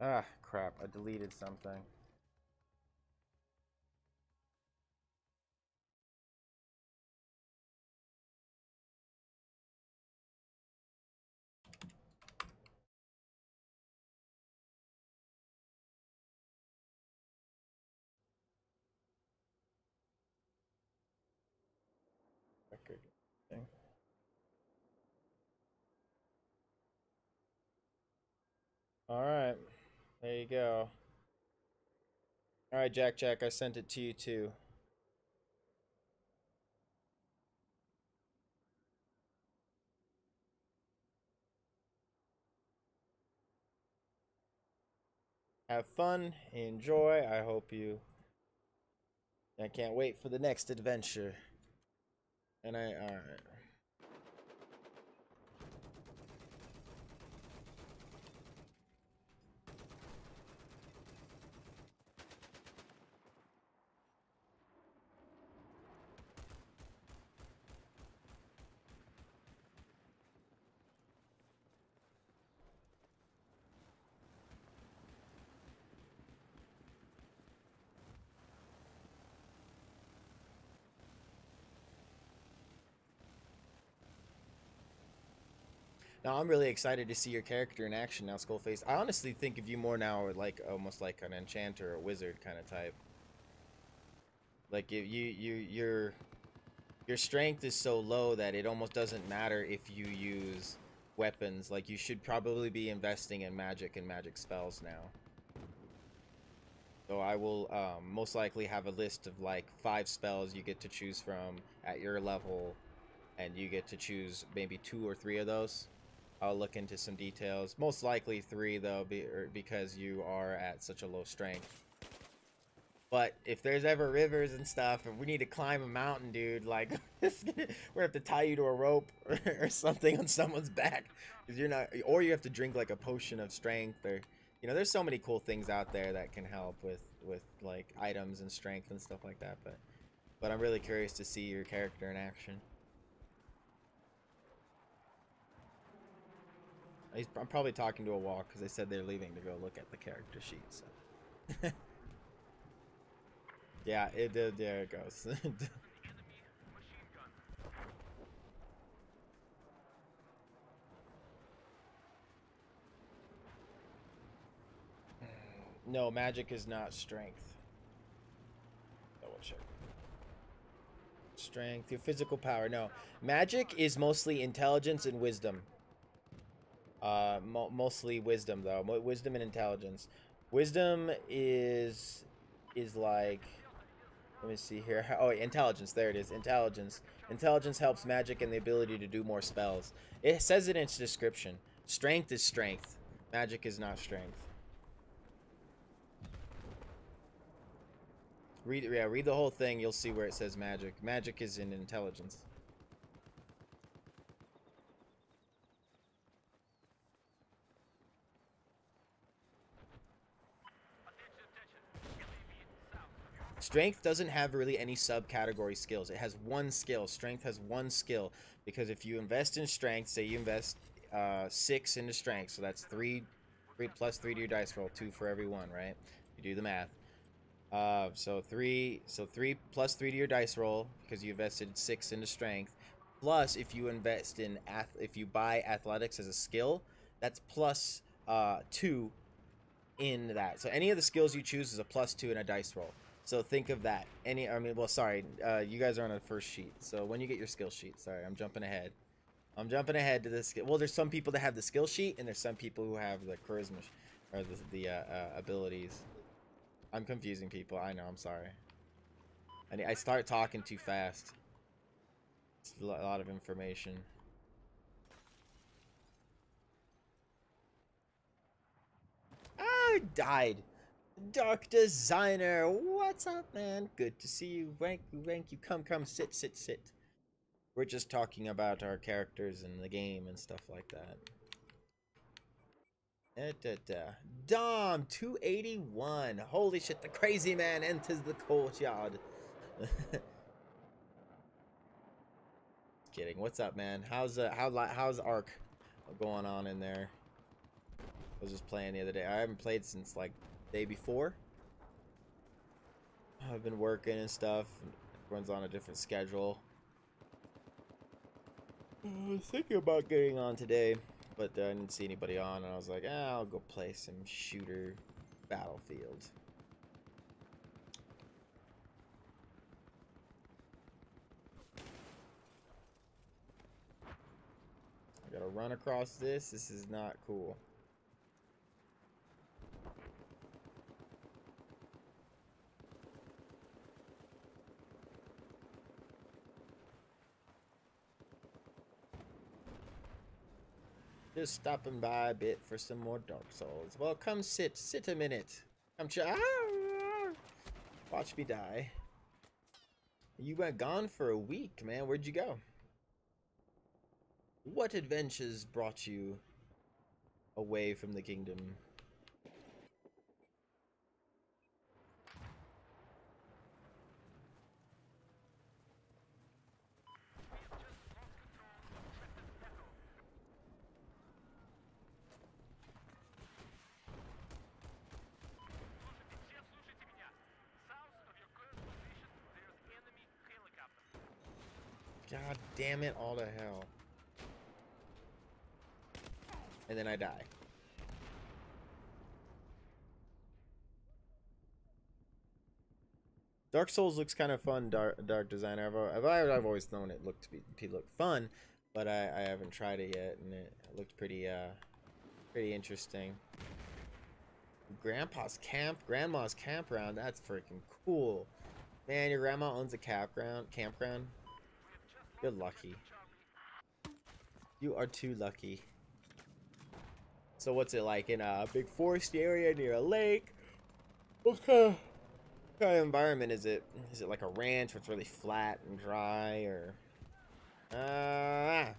Ah, crap. I deleted something. Record thing. Alright. There you go. Alright, Jack, I sent it to you too. Have fun, enjoy. I hope you. I can't wait for the next adventure. And alright. Now I'm really excited to see your character in action now, Skullface. I honestly think of you more now like almost like an enchanter or wizard kind of type. Like your strength is so low that it almost doesn't matter if you use weapons. Like you should probably be investing in magic and magic spells now. So I will most likely have a list of like 5 spells you get to choose from at your level, and you get to choose maybe 2 or 3 of those. I'll look into some details. Most likely 3 though, because you are at such a low strength. But if there's ever rivers and stuff, and we need to climb a mountain, dude, like we're gonna have to tie you to a rope or something on someone's back, because you're not, or you have to drink like a potion of strength, or you know, there's so many cool things out there that can help with like items and strength and stuff like that. But I'm really curious to see your character in action. I'm probably talking to a wall because they said they're leaving to go look at the character sheet. So. Yeah, it did. There it goes. No, magic is not strength. Double check. Strength, your physical power. No, magic is mostly intelligence and wisdom. Mostly wisdom though. Wisdom and intelligence. Wisdom is like, let me see here. Oh, intelligence. There it is. Intelligence. Intelligence helps magic and the ability to do more spells. It says it in its description. Strength is strength. Magic is not strength. Read the whole thing. You'll see where it says magic. Magic is in intelligence. Strength doesn't have really any subcategory skills. It has one skill. Strength has one skill, because if you invest in strength, say you invest 6 into strength, so that's 3 plus 3 to your dice roll, 2 for every 1, right? You do the math. So 3 plus 3 to your dice roll, because you invested 6 into strength. Plus, if you invest in if you buy athletics as a skill, that's plus 2 in that. So any of the skills you choose is a plus 2 in a dice roll. So think of that. Well, sorry, you guys are on a first sheet. So when you get your skill sheet, sorry, I'm jumping ahead. I'm jumping ahead to this. Well, there's some people that have the skill sheet, and there's some people who have the charisma or the abilities. I'm confusing people. I know. I'm sorry. I start talking too fast. It's a lot of information. I died. Dark Designer, what's up, man? Good to see you. Rank you. Come, sit. We're just talking about our characters in the game and stuff like that. Dom 281. Holy shit, the crazy man enters the courtyard. Kidding. What's up, man? How's Ark going on in there? I was just playing the other day. I haven't played since like the day before. I've been working and stuff. Everyone's on a different schedule. I was thinking about getting on today, but I didn't see anybody on, and I was like, I'll go play some shooter Battlefield. I gotta run across this. This is not cool. Just stopping by a bit for some more Dark Souls. Well, come sit a minute. Come watch me die. You went gone for a week, man. Where'd you go? What adventures brought you away from the kingdom? God damn it, all to hell. And then I die. Dark Souls looks kind of fun, dark designer. I've always known it looked fun, but I haven't tried it yet, and it looked pretty interesting. Grandma's campground. That's freaking cool, man. Your grandma owns a campground. You're lucky. You are too lucky. So what's it like in a big forest area near a lake? What kind of environment is it? Is it like a ranch where it's really flat and dry, or? I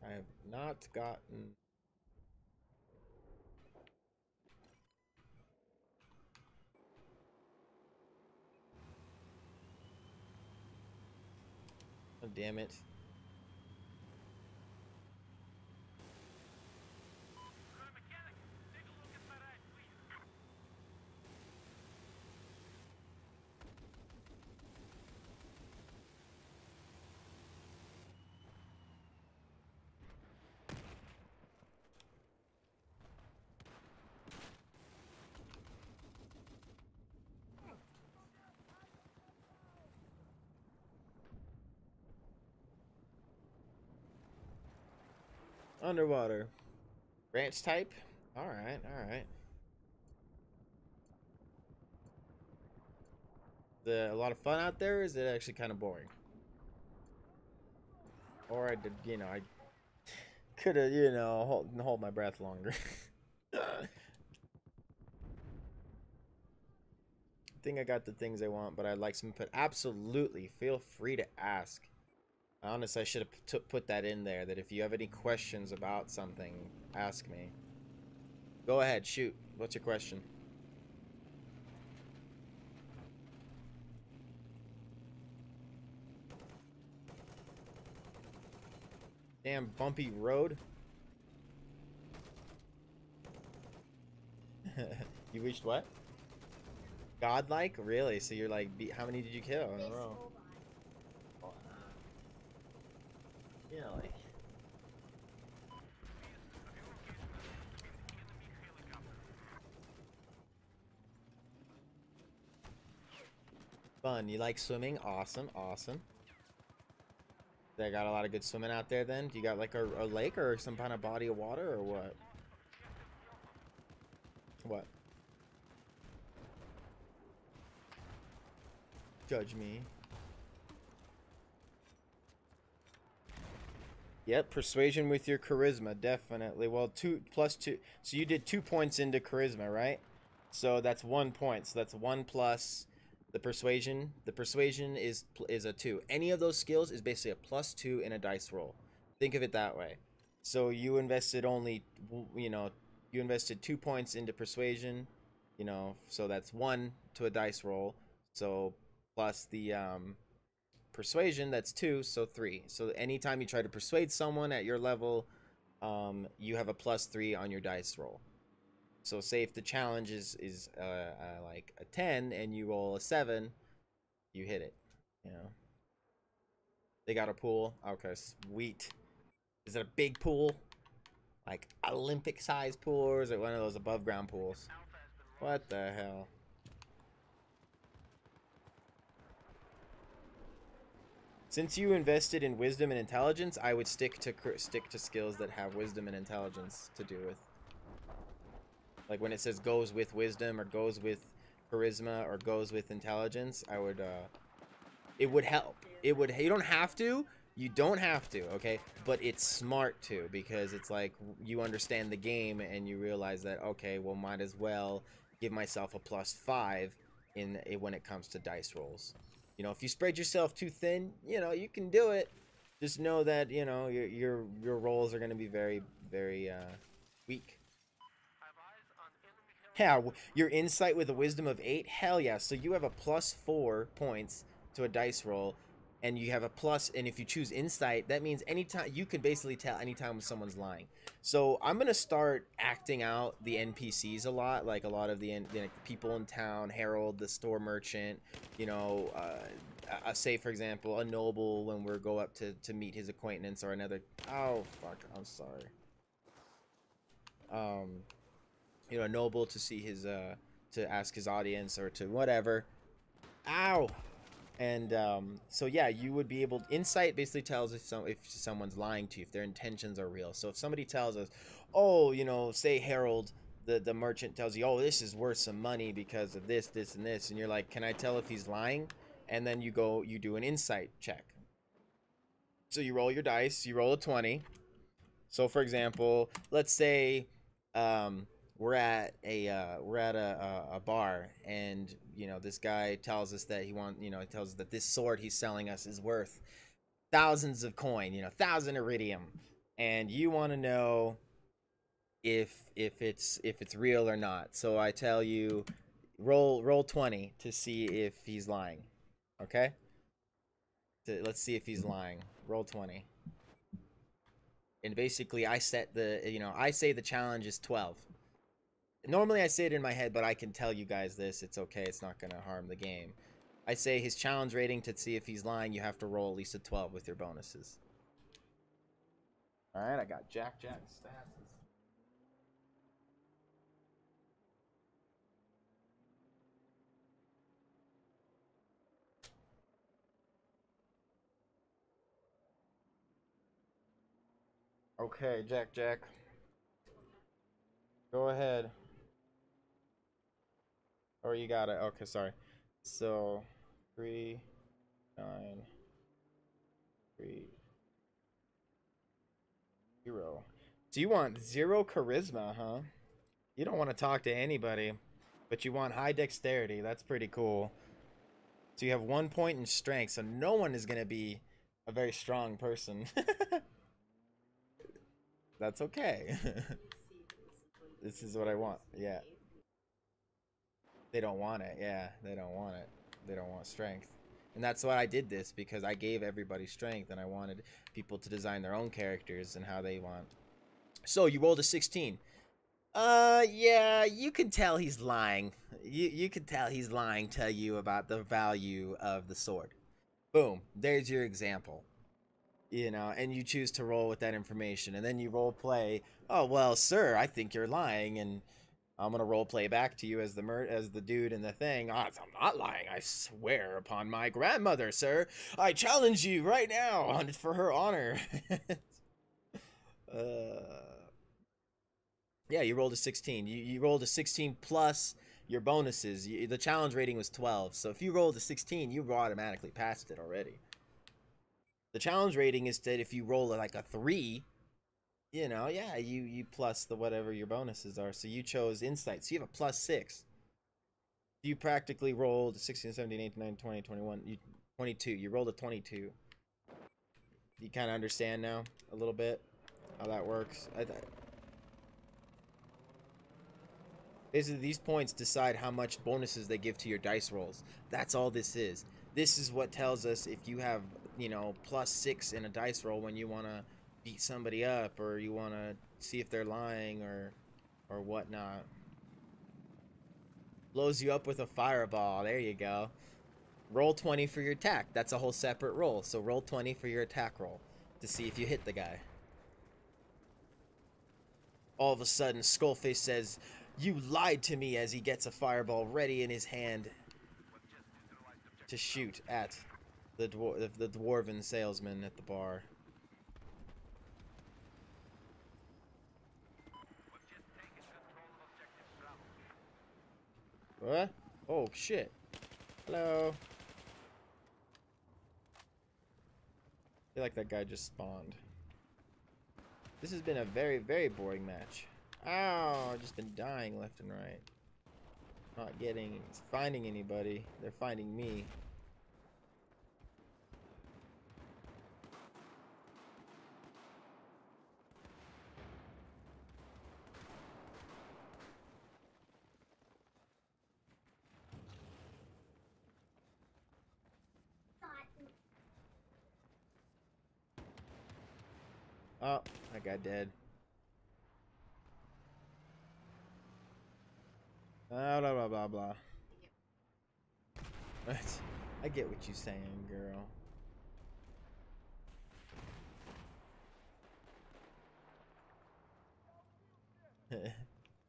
have not gotten. Oh, damn it. Underwater. Ranch type? Alright, alright. A lot of fun out there, or is it actually kind of boring? Or I did, I could have, hold my breath longer. I think I got the things I want, but I'd like some input. Absolutely. Feel free to ask. Honestly, I should have put that in there, that if you have any questions about something, ask me. Go ahead, shoot. What's your question? Damn bumpy road. You reached what? Godlike? Really? So you're like, how many did you kill in a row? Yeah, like. Fun. You like swimming? Awesome, awesome. They got a lot of good swimming out there then? Do you got like a lake or some kind of body of water or what? What? Judge me. Yep, persuasion with your charisma, definitely. Well, 2+2. So you did 2 points into charisma, right? So that's 1 point. So that's 1 plus the persuasion. The persuasion is a 2. Any of those skills is basically a +2 in a dice roll. Think of it that way. So you invested you invested 2 points into persuasion, so that's 1 to a dice roll. So plus the persuasion, that's 2, so 3. So anytime you try to persuade someone at your level, you have a +3 on your dice roll. So say if the challenge is like a 10 and you roll a 7, you hit it. You know. They got a pool. Okay, sweet. Is it a big pool? Like Olympic size pool, or is it one of those above ground pools? What the hell? Since you invested in wisdom and intelligence, I would stick to skills that have wisdom and intelligence to do with. Like when it says goes with wisdom or goes with charisma or goes with intelligence, I would it would help. It would. You don't have to. You don't have to, okay? But it's smart to, because it's like you understand the game and you realize that, okay, well, might as well give myself a +5 when it comes to dice rolls. You know, if you spread yourself too thin, you know, you can do it. Just know that, you know, your rolls are going to be very, very weak. Yeah, your insight with a wisdom of 8, hell yeah. So you have a +4 points to a dice roll, and you have a plus, and if you choose insight, that means anytime you can basically tell anytime when someone's lying. So I'm gonna start acting out the NPCs a lot, like a lot of the people in town, Harold, the store merchant, you know, say for example a noble when we go up to meet his acquaintance, or another. Oh fuck, I'm sorry. You know, a noble to see his to ask his audience, or to whatever. Ow. And so yeah, you would be able. Insight basically tells if someone's lying to you, if their intentions are real. So if somebody tells us, oh, you know, say Harold, the merchant tells you, oh, this is worth some money because of this, this, and this, and you're like, can I tell if he's lying? And then you do an insight check. So you roll your dice, you roll a 20. So for example, let's say we're at a bar, and you know, this guy tells us that he tells us that this sword he's selling us is worth thousands of coin, 1,000 iridium, and you want to know if it's real or not. So I tell you, roll 20 to see if he's lying. Okay? Let's see if he's lying. Roll 20. And basically I set I say the challenge is 12. Normally I say it in my head, but I can tell you guys this. It's okay. It's not going to harm the game. I say his challenge rating, to see if he's lying, you have to roll at least a 12 with your bonuses. Alright, I got Jack stats. Okay, Jack. Go ahead. Oh, you got it. Okay, sorry. So, 3, 9, 3, 0. So you want 0 charisma, huh? You don't want to talk to anybody, but you want high dexterity. That's pretty cool. So you have 1 point in strength, so no one is going to be a very strong person. That's okay. This is what I want. Yeah. They don't want it. Yeah, they don't want it. They don't want strength. And that's why I did this, because I gave everybody strength, and I wanted people to design their own characters and how they want. So you rolled a 16. Yeah, you can tell he's lying. You can tell he's lying to you about the value of the sword. Boom. There's your example. And you choose to roll with that information, and then you role play. Oh well, sir, I think you're lying, and I'm gonna role play back to you as the dude in the thing. Oh, I'm not lying. I swear upon my grandmother, sir. I challenge you right now for her honor. Yeah, you rolled a 16. You rolled a 16 plus your bonuses. The challenge rating was 12, so if you rolled a 16, you automatically passed it already. The challenge rating is that if you roll like a 3, yeah, you plus the whatever your bonuses are. So you chose insight, so you have a +6. You practically rolled 16, 17, 18, 19, 20, 21, 22. You rolled a 22. You kind of understand now a little bit how that works. Basically, these points decide how much bonuses they give to your dice rolls. That's all this is. this is what tells us if you have, you know, +6 in a dice roll when you want to beat somebody up, or you want to see if they're lying or whatnot. Blows you up with a fireball. There you go. Roll 20 for your attack. That's a whole separate roll. So roll 20 for your attack roll to see if you hit the guy. All of a sudden, Skullface says, "You lied to me," as he gets a fireball ready in his hand to shoot at the dwarven salesman at the bar. What? Oh, shit. Hello. I feel like that guy just spawned. This has been a very, very boring match. Ow, I've just been dying left and right. Not finding anybody. They're finding me. Oh, that guy dead. Blah, blah, blah, blah. I get what you're saying, girl.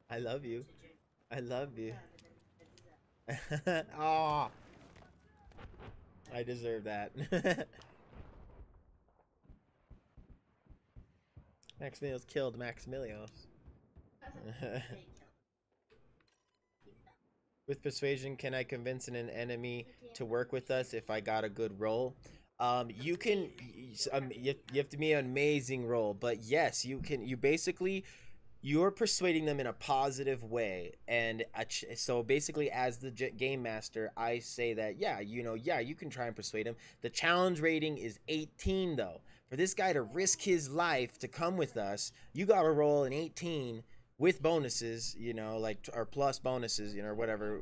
I love you. I love you. Oh, I deserve that. Maxamillios killed Maxamillios. With persuasion, can I convince an enemy to work with us if I got a good roll? You can. You have to be an amazing roll, but yes, you can. You're persuading them in a positive way, and so basically, as the game master, I say that yeah, you can try and persuade him. The challenge rating is 18, though. For this guy to risk his life to come with us, you got to roll an 18 with bonuses, like, or plus bonuses, or whatever,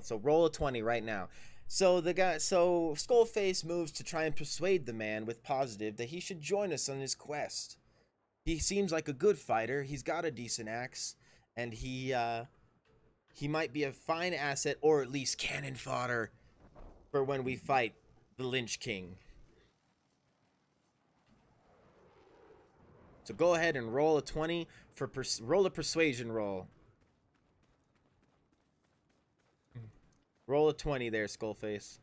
So roll a 20 right now. So Skullface moves to try and persuade the man with positive that he should join us on his quest. He seems like a good fighter. He's got a decent axe, and he might be a fine asset, or at least cannon fodder, for when we fight the Lynch King. So go ahead and roll a 20 for roll a persuasion roll. Roll a 20 there, Skullface.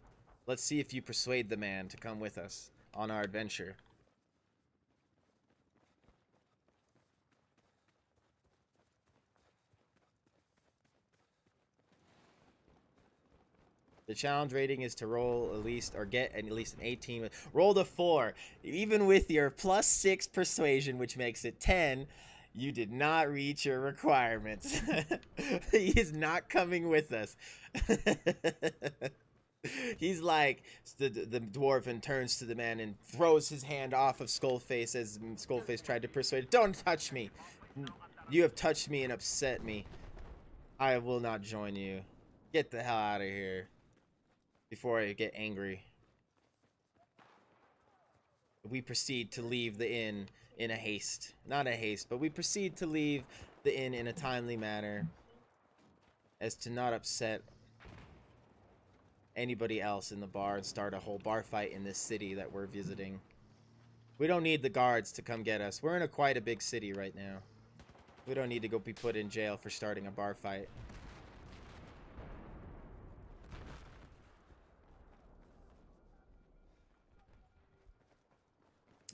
Let's see if you persuade the man to come with us on our adventure. The challenge rating is to roll at least, or get at least an 18. Roll the 4. Even with your +6 persuasion, which makes it 10, you did not reach your requirements. He is not coming with us. He's like, the dwarven turns to the man and throws his hand off of Skullface as Skullface tried to persuade. Don't touch me. You have touched me and upset me. I will not join you. Get the hell out of here before I get angry. We proceed to leave the inn in a haste. Not a haste, but we proceed to leave the inn in a timely manner as to not upset anybody else in the bar and start a whole bar fight in this city that we're visiting. We don't need the guards to come get us. We're in quite a big city right now. We don't need to go be put in jail for starting a bar fight.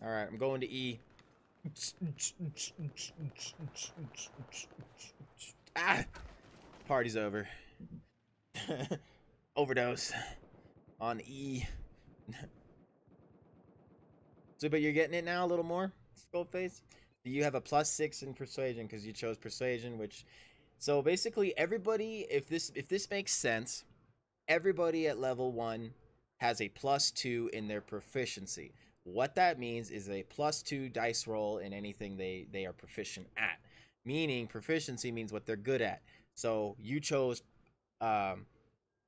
Alright, I'm going to E. Ah! Party's over. Overdose. On E. So, but you're getting it now a little more, Skullface? You have a +6 in persuasion because you chose persuasion, which... So basically everybody, if this makes sense, everybody at level 1 has a +2 in their proficiency. What that means is a +2 dice roll in anything they are proficient at. Meaning proficiency means what they're good at. So you chose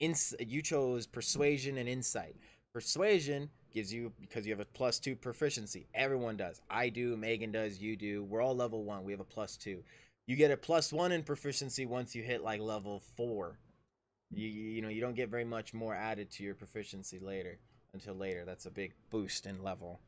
You chose persuasion and insight. Persuasion gives you, because you have a +2 proficiency. Everyone does. I do, Megan does, you do. We're all level 1. We have a +2. You get a +1 in proficiency once you hit like level 4. You know, you don't get very much more added to your proficiency until later. That's a big boost in level.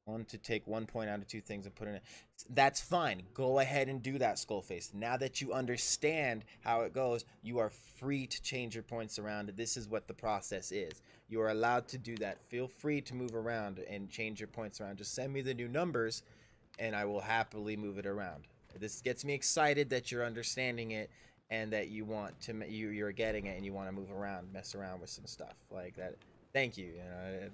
One to take 1 point out of 2 things and put in it. That's fine. Go ahead and do that, Skullface. Now that you understand how it goes, you are free to change your points around. This is what the process is. You are allowed to do that. Feel free to move around and change your points around. Just send me the new numbers, and I will happily move it around. This gets me excited that you're understanding it and that you want to you're getting it and you want to move around, mess around with some stuff like that. Thank you. You know.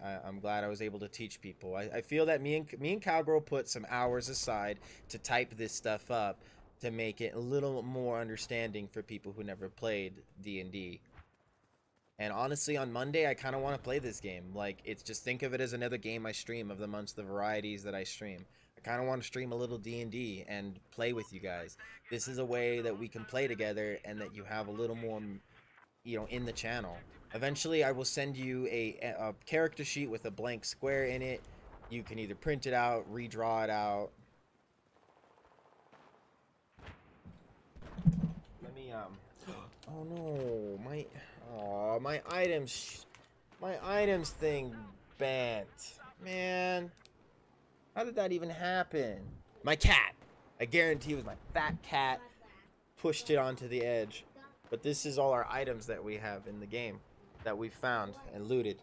I'm glad I was able to teach people. I feel that me and Cowgirl put some hours aside to type this stuff up to make it a little more understanding for people who never played D&D. And honestly, on Monday, I kind of want to play this game. Like, it's just, think of it as another game I stream of the months, the varieties that I stream. I kind of want to stream a little D&D and play with you guys. This is a way that we can play together and that you have a little more, you know, in the channel. Eventually, I will send you a character sheet with a blank square in it. You can either print it out, redraw it out. Let me, oh no, my items thing bent. Man, how did that even happen? My cat. I guarantee it was my fat cat pushed it onto the edge. But this is all our items that we have in the game that we found and looted.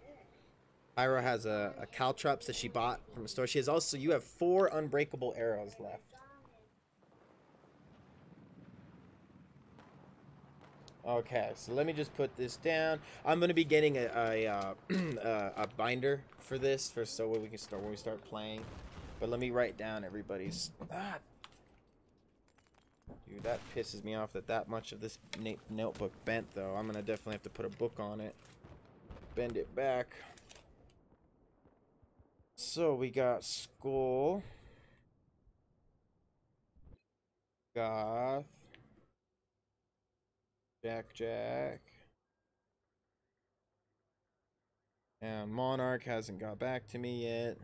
Pyro has a caltrops that she bought from a store. She has also, you have 4 unbreakable arrows left. Okay, so let me just put this down. I'm gonna be getting a binder for this so we can start when we start playing. But let me write down everybody's. Dude, that pisses me off that much of this notebook bent, though. I'm gonna definitely have to put a book on it. Bend it back. So we got Skull, Goth, Jack, and Monarch hasn't got back to me yet.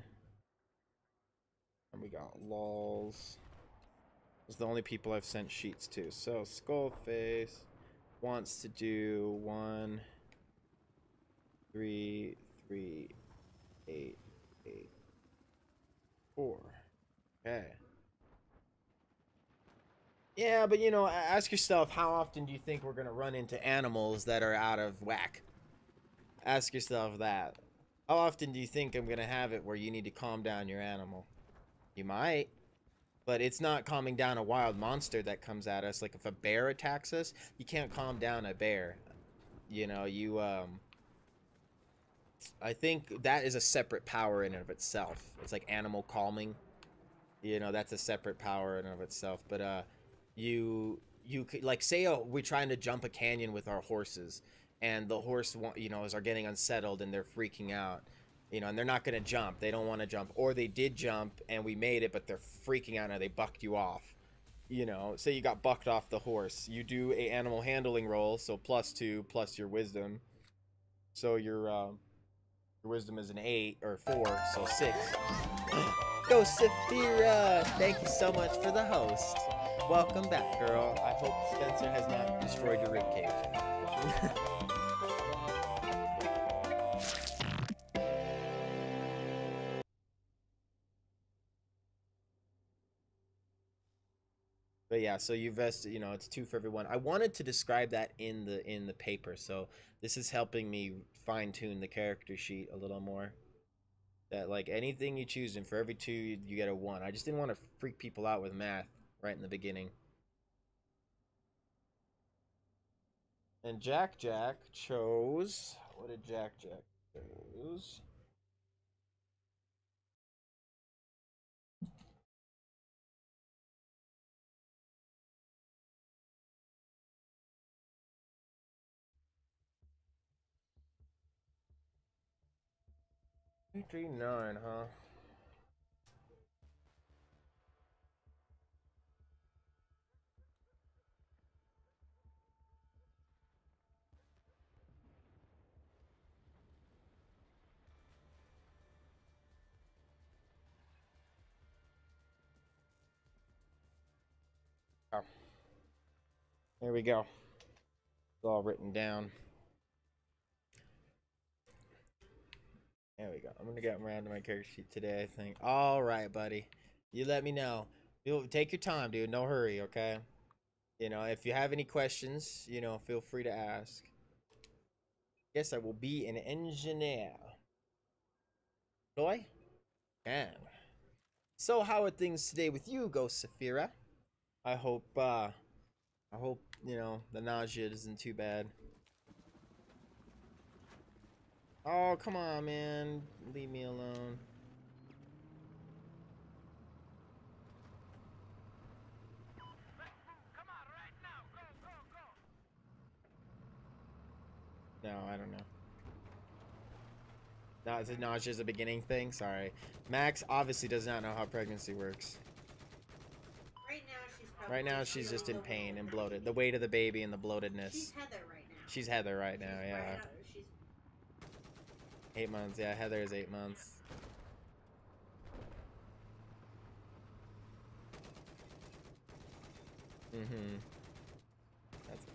And we got Lols. Those are the only people I've sent sheets to. So Skullface wants to do 1, 3, 3, 8, 8, 4. Okay. Yeah, but you know, ask yourself, how often do you think we're gonna run into animals that are out of whack? Ask yourself that. How often do you think I'm gonna have it where you need to calm down your animal? You might. But it's not calming down a wild monster that comes at us. Like if a bear attacks us, you can't calm down a bear. You know, I think that is a separate power in and of itself. It's like animal calming. You know, that's a separate power in and of itself. But you could, like, say we're trying to jump a canyon with our horses, and the horse, you know, are getting unsettled and they're freaking out. You know, and they're not going to jump. They don't want to jump. Or they did jump and we made it, but they're freaking out and they bucked you off. You know, say you got bucked off the horse. You do a animal handling roll, so +2 plus your wisdom. So your wisdom is an 8 or 4, so 6. Go, Saphira! Thank you so much for the host. Welcome back, girl. I hope Spencer has not destroyed your ribcage. But yeah, so you vest, you know, it's 2 for everyone. I wanted to describe that in the paper, so this is helping me fine-tune the character sheet a little more. That, like, anything you choose, and for every 2, you get a 1. I just didn't want to freak people out with math right in the beginning. And Jack chose... What did Jack choose? Three, 9, huh? There we go. It's all written down. There we go. I'm gonna get around to my character sheet today, I think. All right, buddy. You let me know. You'll take your time, dude. No hurry, okay? You know, if you have any questions, you know, feel free to ask. Yes, I will be an engineer. Boy? Man. So how are things today with you, Ghost Saphira? I hope, you know, the nausea isn't too bad. Oh, come on, man. Leave me alone. Come on, right now. Go, go, go. No, I don't know. No, is it nausea a beginning thing? Sorry. Max obviously does not know how pregnancy works. Right now, She's just in pain and bloated. The weight of the baby and the bloatedness. She's Heather right now. She's Heather right now, She's yeah. she's 8 months, yeah. Heather is 8 months. Mm-hmm. That's okay.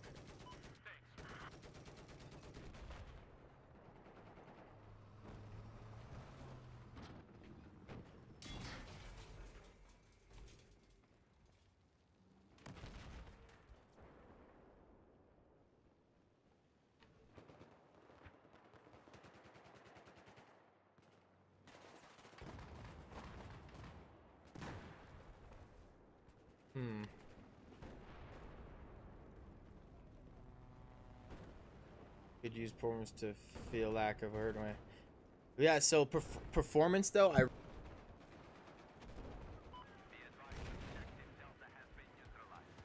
Hmm. Could use performance to feel lack of hurt. Yeah, so performance though, I. Be advised, objective Delta has been neutralized.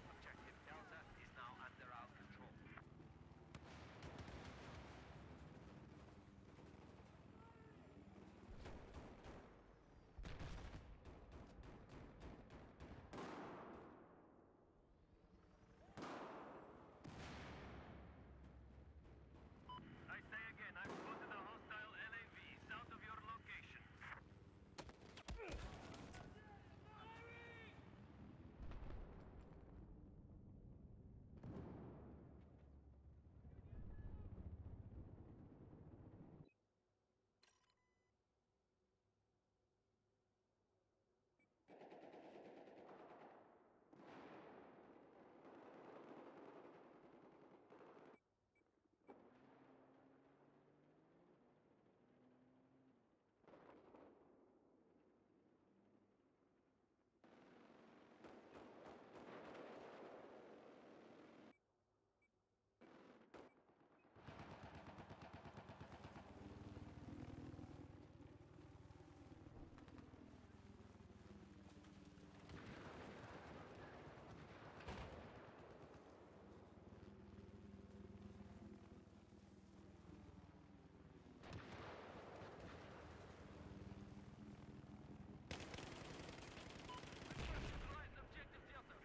Objective Delta is now under our control. I say again, I've spotted a hostile LAV south of your location. Neutralize objective Delta.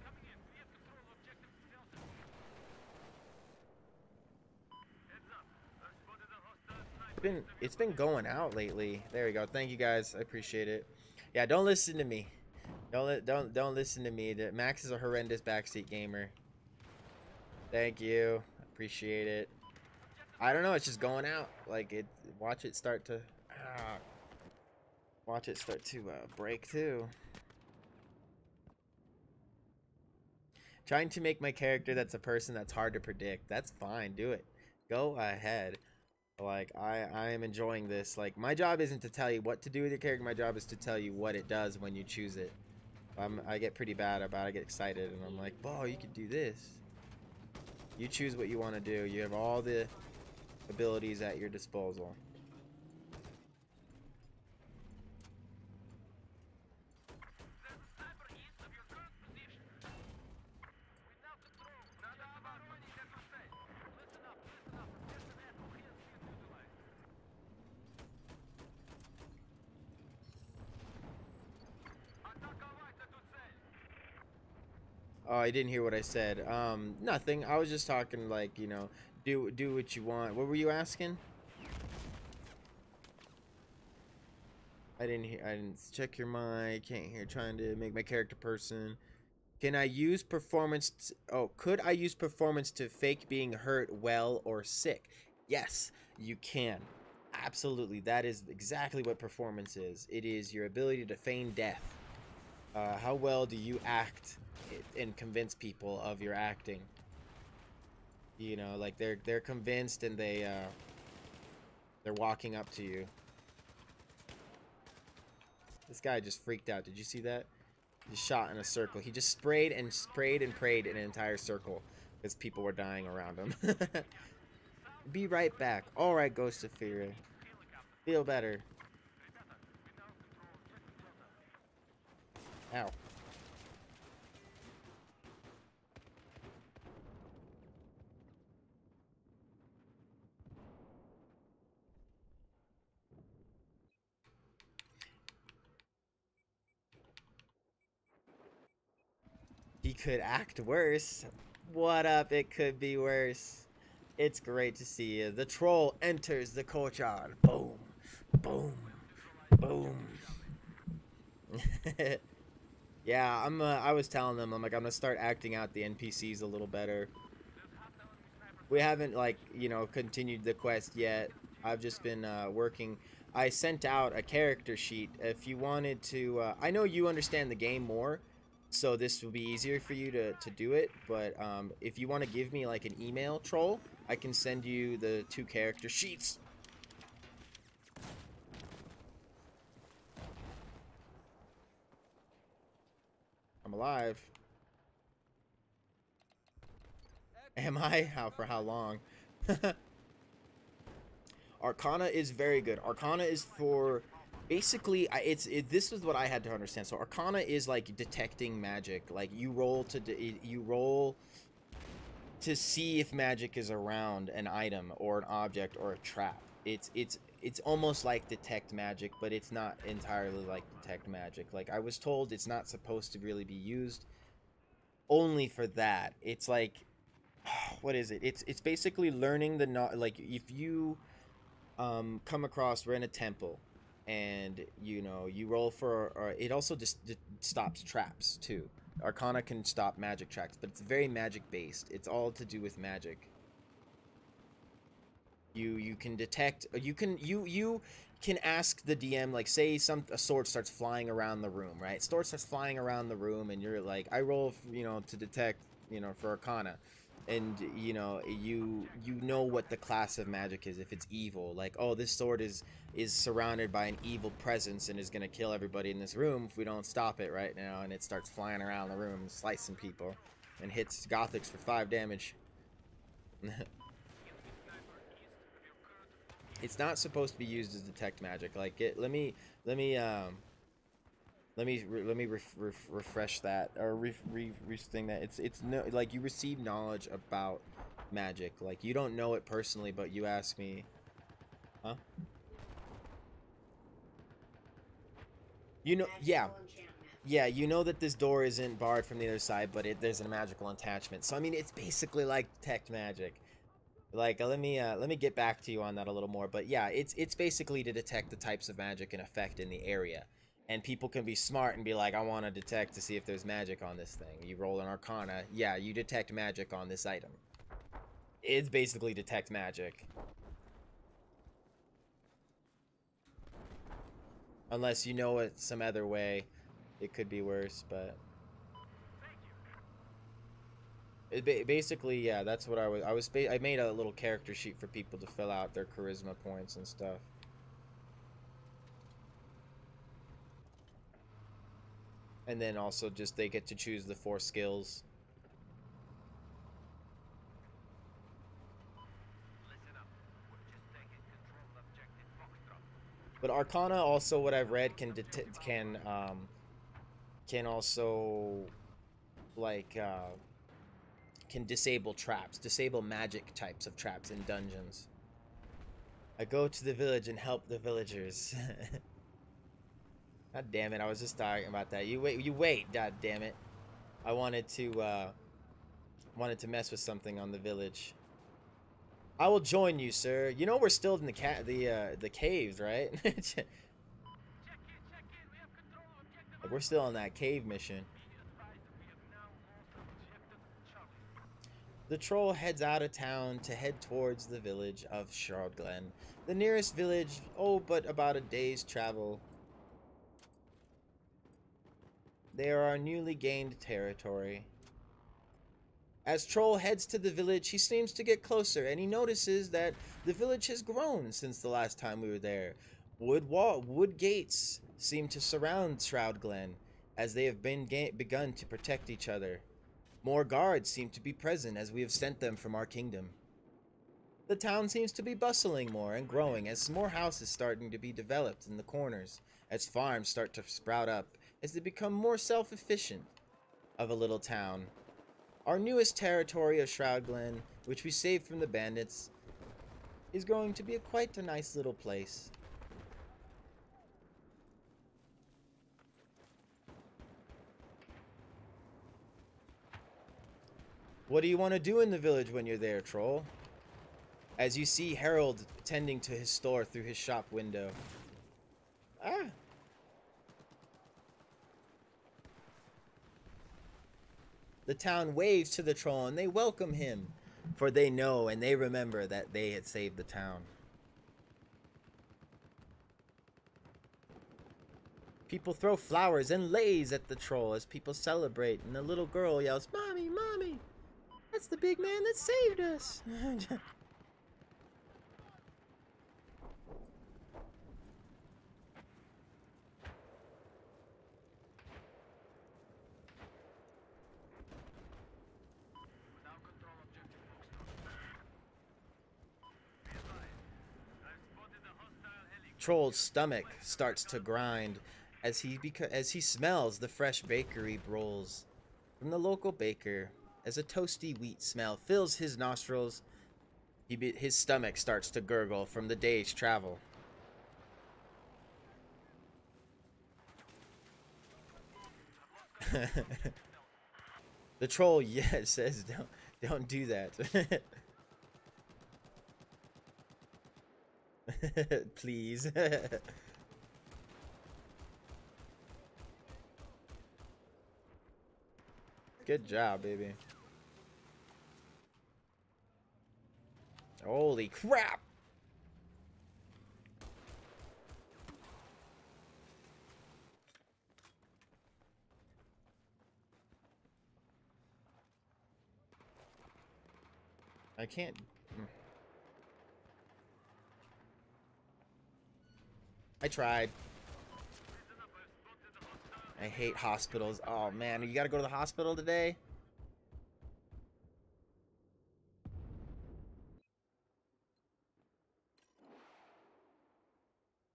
Coming in. We have control of objective Delta. Heads up. I've spotted a hostile sniper. It's been going out lately. There we go. Thank you guys. I appreciate it. Yeah, don't listen to me. Don't listen to me. Max is a horrendous backseat gamer. Thank you. Appreciate it. I don't know. It's just going out. Like it. Watch it start to. Watch it start to break too. Trying to make my character that's a person that's hard to predict. That's fine. Do it. Go ahead. Like I am enjoying this. Like my job isn't to tell you what to do with your character. My job is to tell you what it does when you choose it. I get pretty bad about it. I get excited and I'm like, "Oh, you can do this." You choose what you want to do. You have all the abilities at your disposal. There's a sniper east of your current position. We now control. Nada about running that to say. Listen up, listen up. Objective Echo has been neutralized. Oh, I didn't hear what I said. Nothing. I was just talking like, you know, do what you want. What were you asking? I didn't hear. I didn't check your mic. Can't hear. Trying to make my character person. Can I use performance? Oh, could I use performance to fake being hurt, well, or sick? Yes, you can. Absolutely. That is exactly what performance is. It is your ability to feign death. How well do you act and convince people of your acting? You know, like they're convinced and they're walking up to you. This guy just freaked out. Did you see that? He just shot in a circle. He just sprayed and sprayed and prayed in an entire circle because people were dying around him. Be right back. All right, Ghost of Fear. Feel better. Ow. He could act worse. What up? It could be worse. It's great to see you. The troll enters the courtyard. Boom. Boom. Boom. Yeah, I was telling them, I'm like, I'm gonna start acting out the NPCs a little better. We haven't, like, you know, continued the quest yet. I've just been working. I sent out a character sheet. If you wanted to, I know you understand the game more, so this will be easier for you to do it. But if you want to give me like an email, troll, I can send you the 2 character sheets. I'm alive. Am I? How for how long? Arcana is very good. Arcana is for basically this is what I had to understand. So Arcana is like detecting magic. Like you roll to see if magic is around an item or an object or a trap. It's almost like detect magic, but it's not entirely like detect magic. Like I was told it's not supposed to really be used only for that. It's like what is it? It's basically learning like if you come across, we're in a temple and you know you roll for it also just stops traps too. Arcana can stop magic traps, but it's very magic based. It's all to do with magic. You can detect, you can ask the DM, like say a sword starts flying around the room, right? Sword starts flying around the room and you're like, I roll, you know, to detect, you know, for Arcana. And you know, you know what the class of magic is. If it's evil, like, oh, this sword is surrounded by an evil presence and is gonna kill everybody in this room if we don't stop it right now. And it starts flying around the room and slicing people and hits Gothics for 5 damage. It's not supposed to be used as detect magic. Like let me refresh that or thing that it's no, like you receive knowledge about magic. Like you don't know it personally, but you ask me, huh? You know, yeah. Yeah, you know that this door isn't barred from the other side, but there's a magical attachment. So I mean, it's basically like detect magic. Like let me get back to you on that a little more, but yeah, it's basically to detect the types of magic and effect in the area. And people can be smart and be like, I want to detect to see if there's magic on this thing. You roll an Arcana, yeah, you detect magic on this item. It's basically detect magic. Unless you know it some other way, it could be worse, but basically, yeah, that's what I made a little character sheet for people to fill out their charisma points and stuff. And then also just they get to choose the 4 skills. But Arcana also, what I've read, can also like can disable traps, disable magic types of traps in dungeons. I go to the village and help the villagers. God damn it, I was just talking about that. You wait, god damn it. I wanted to mess with something on the village. I will join you, sir. You know we're still in the caves, right? Check in. We have control of objective. Like, we're still on that cave mission. Be advised that we have now lost objective Charlie. The troll heads out of town to head towards the village of Shroudglen. The nearest village, oh, but about a day's travel. They are our newly gained territory. As Troll heads to the village, he seems to get closer, and he notices that the village has grown since the last time we were there. Wood gates seem to surround Shroudglen, as they have begun to protect each other. More guards seem to be present, as we have sent them from our kingdom. The town seems to be bustling more and growing, as more houses starting to be developed in the corners, as farms start to sprout up, as they become more self-efficient of a little town. Our newest territory of Shroudglen, which we saved from the bandits, is going to be quite a nice little place. What do you want to do in the village when you're there, Troll? As you see Harold tending to his store through his shop window. Ah! The town waves to the troll and they welcome him, for they know and they remember that they had saved the town. People throw flowers and lays at the troll as people celebrate, and the little girl yells, "Mommy, Mommy! That's the big man that saved us!" Now control objective Foxtrot. Be advised. I've spotted a hostile helicopter. Troll's stomach starts to grind as he smells the fresh bakery rolls from the local baker. As a toasty wheat smell fills his nostrils, his stomach starts to gurgle from the day's travel. The troll, says don't do that. Please. Good job, baby. Holy crap! I can't. I tried. I hate hospitals. Oh man, you gotta go to the hospital today?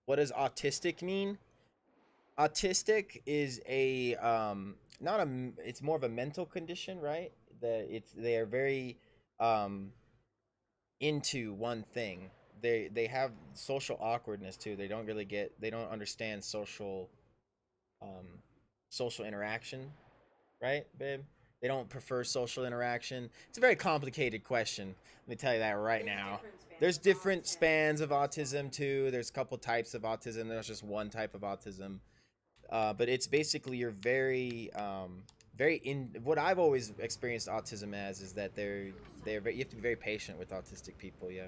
What does autistic mean? Autistic is a not a it's more of a mental condition, right? They are very into one thing. They have social awkwardness too. They don't understand social social interaction, right, babe? They don't prefer social interaction. It's a very complicated question. Let me tell you that right now. There's different spans of autism too. There's a couple types of autism. There's just one type of autism. But it's basically you're very what I've always experienced autism as is that you have to be very patient with autistic people. Yeah,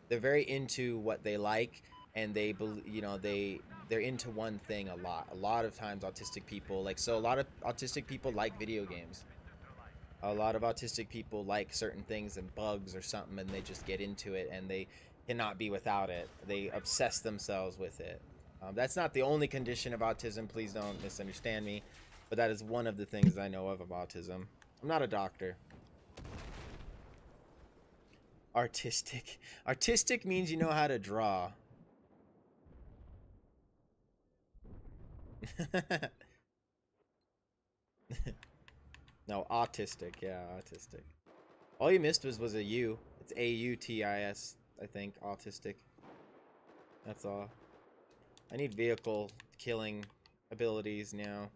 they're very into what they like, and they're into one thing a lot. A lot of times autistic people a lot of autistic people like video games. A lot of autistic people like certain things and bugs or something, and they just get into it and they cannot be without it. They obsess themselves with it. That's not the only condition of autism, please don't misunderstand me, but that is one of the things I know of autism. I'm not a doctor. Artistic. Artistic means you know how to draw. No, autistic. Yeah, autistic. All you missed was a U. It's A-U-T-I-S, I think. Autistic. That's all. I need vehicle killing abilities now.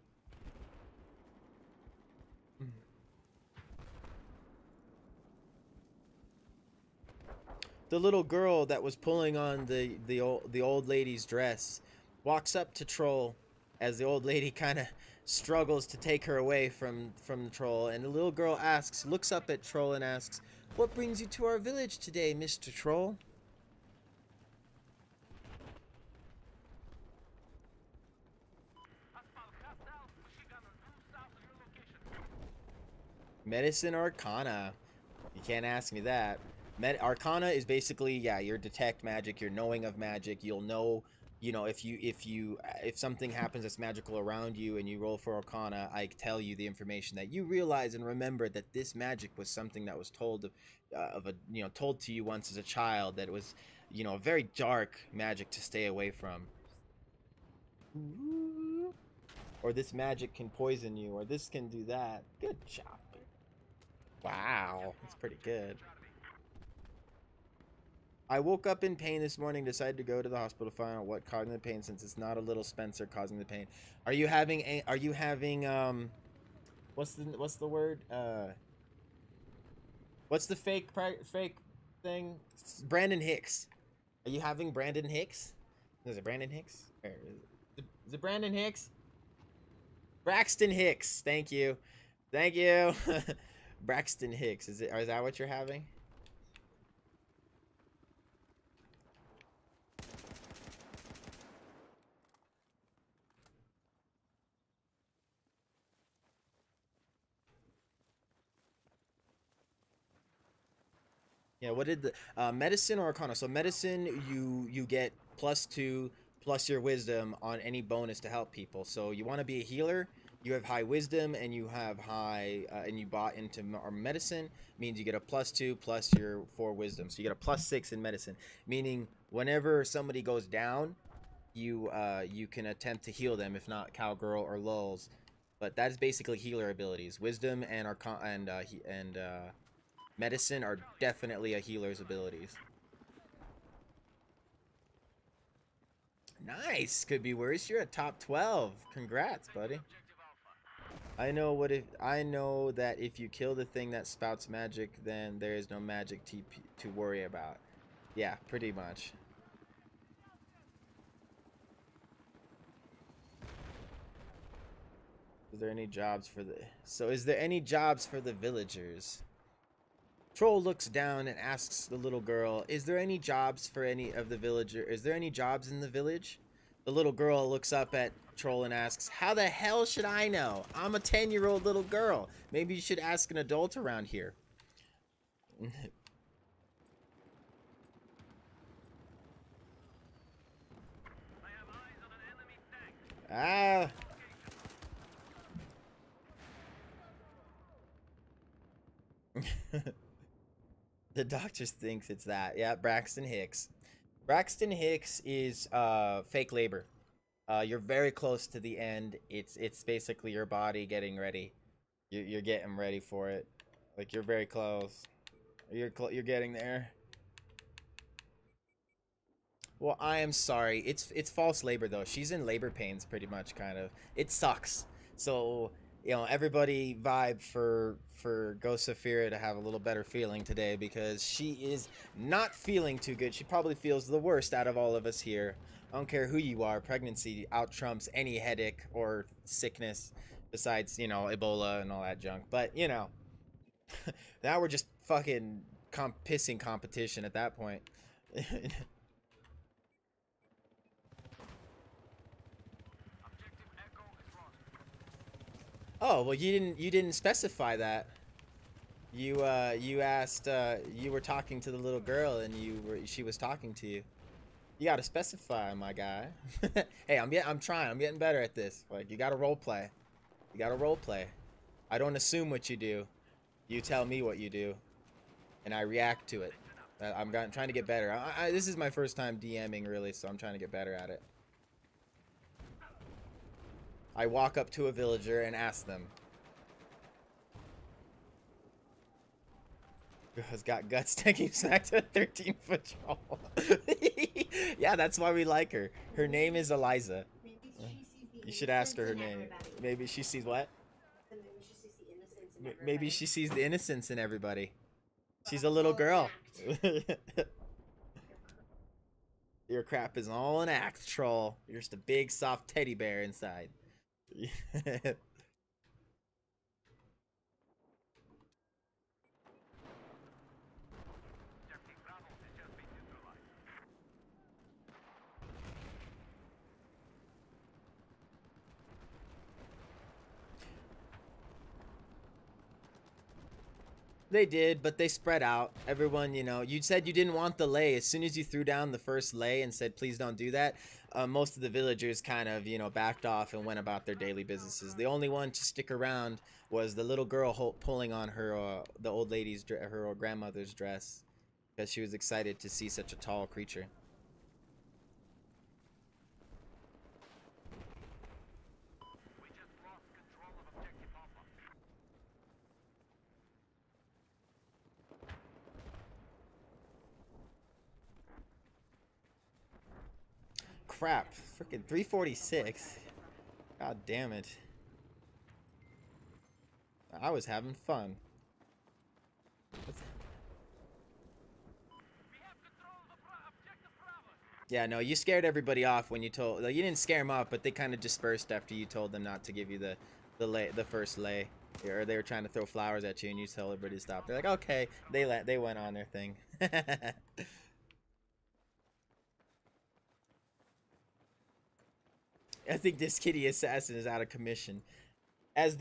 the little girl that was pulling on the old lady's dress walks up to Troll as the old lady kind of struggles to take her away from the Troll, and the little girl looks up at Troll and asks, "What brings you to our village today, Mr. Troll?" Medicine or Arcana? You can't ask me that. Arcana is basically, yeah, your detect magic, your knowing of magic. You'll know, you know, if something happens that's magical around you and you roll for Arcana, I tell you the information that you realize and remember that this magic was something that was told told to you once as a child, that it was, you know, a very dark magic to stay away from. Or this magic can poison you, or this can do that. Good job. Wow, that's pretty good. I woke up in pain this morning, decided to go to the hospital to find out what causing the pain, since it's not a little Spencer causing the pain. Are you having what's the word? What's the fake thing? Brandon Hicks. Are you having Brandon Hicks? Is it Brandon Hicks? Or is it Brandon Hicks? Braxton Hicks. Thank you. Thank you. Braxton Hicks. Is that what you're having? Yeah, what did the medicine or Arcana? So medicine, you get +2 plus your wisdom on any bonus to help people. So you want to be a healer, you have high wisdom, and you have high and you bought into our medicine, means you get a +2 plus your 4 wisdom. So you get a +6 in medicine, meaning whenever somebody goes down, you can attempt to heal them, if not cowgirl or lulls. But that's basically healer abilities. Wisdom and medicine are definitely a healer's abilities. Nice. Could be worse. You're at top 12. Congrats, buddy. I know that if you kill the thing that spouts magic, then there is no magic to worry about. Yeah, pretty much. Is there any jobs for is there any jobs for the villagers? Troll looks down and asks the little girl, "Is there any jobs for any of the villager? Is there any jobs in the village?" The little girl looks up at Troll and asks, "How the hell should I know? I'm a 10-year-old little girl. Maybe you should ask an adult around here." Ah. The doctor thinks it's that. Yeah, Braxton Hicks. Braxton Hicks is fake labor. You're very close to the end. It's basically your body getting ready. You're getting ready for it. Like, you're very close. You're getting there. Well, I am sorry. It's false labor though. She's in labor pains pretty much, kind of. It sucks. So, you know, everybody vibe for Ghost Saphira to have a little better feeling today, because she is not feeling too good. She probably feels the worst out of all of us here. I don't care who you are. Pregnancy out trumps any headache or sickness, besides, you know, Ebola and all that junk. But, you know, now we're just fucking pissing competition at that point. Oh, well, you didn't specify that. You asked, you were talking to the little girl, and she was talking to you. You gotta specify, my guy. Hey, I'm trying. I'm getting better at this. Like, you gotta role play. You gotta role play. I don't assume what you do. You tell me what you do, and I react to it. I'm trying to get better. This is my first time DMing, really, so I'm trying to get better at it. I walk up to a villager and ask them. Has got guts taking smack to a 13-foot troll. Yeah, that's why we like her. Her name is Eliza. You should ask her name. Maybe she sees what? Maybe she sees the innocence in everybody. She's a little girl. Your crap is all an act, troll. You're just a big soft teddy bear inside. Objective Bravo has just been neutralized. They did, but they spread out. Everyone, you know, you said you didn't want the lay. As soon as you threw down the first lay and said, please don't do that, most of the villagers kind of, you know, backed off and went about their daily businesses. The only one to stick around was the little girl pulling on her, the old lady's, her grandmother's dress, because she was excited to see such a tall creature. We just lost control of Objective Alpha. Crap, freaking 346. God damn it. I was having fun. We have control of Objective Bravo. Yeah, no, you scared everybody off when you told. You didn't scare them off, but they kind of dispersed after you told them not to give you the first lay, or they were trying to throw flowers at you, and you told everybody to stop. They're like, okay, they went on their thing. I think this kitty assassin is out of commission. As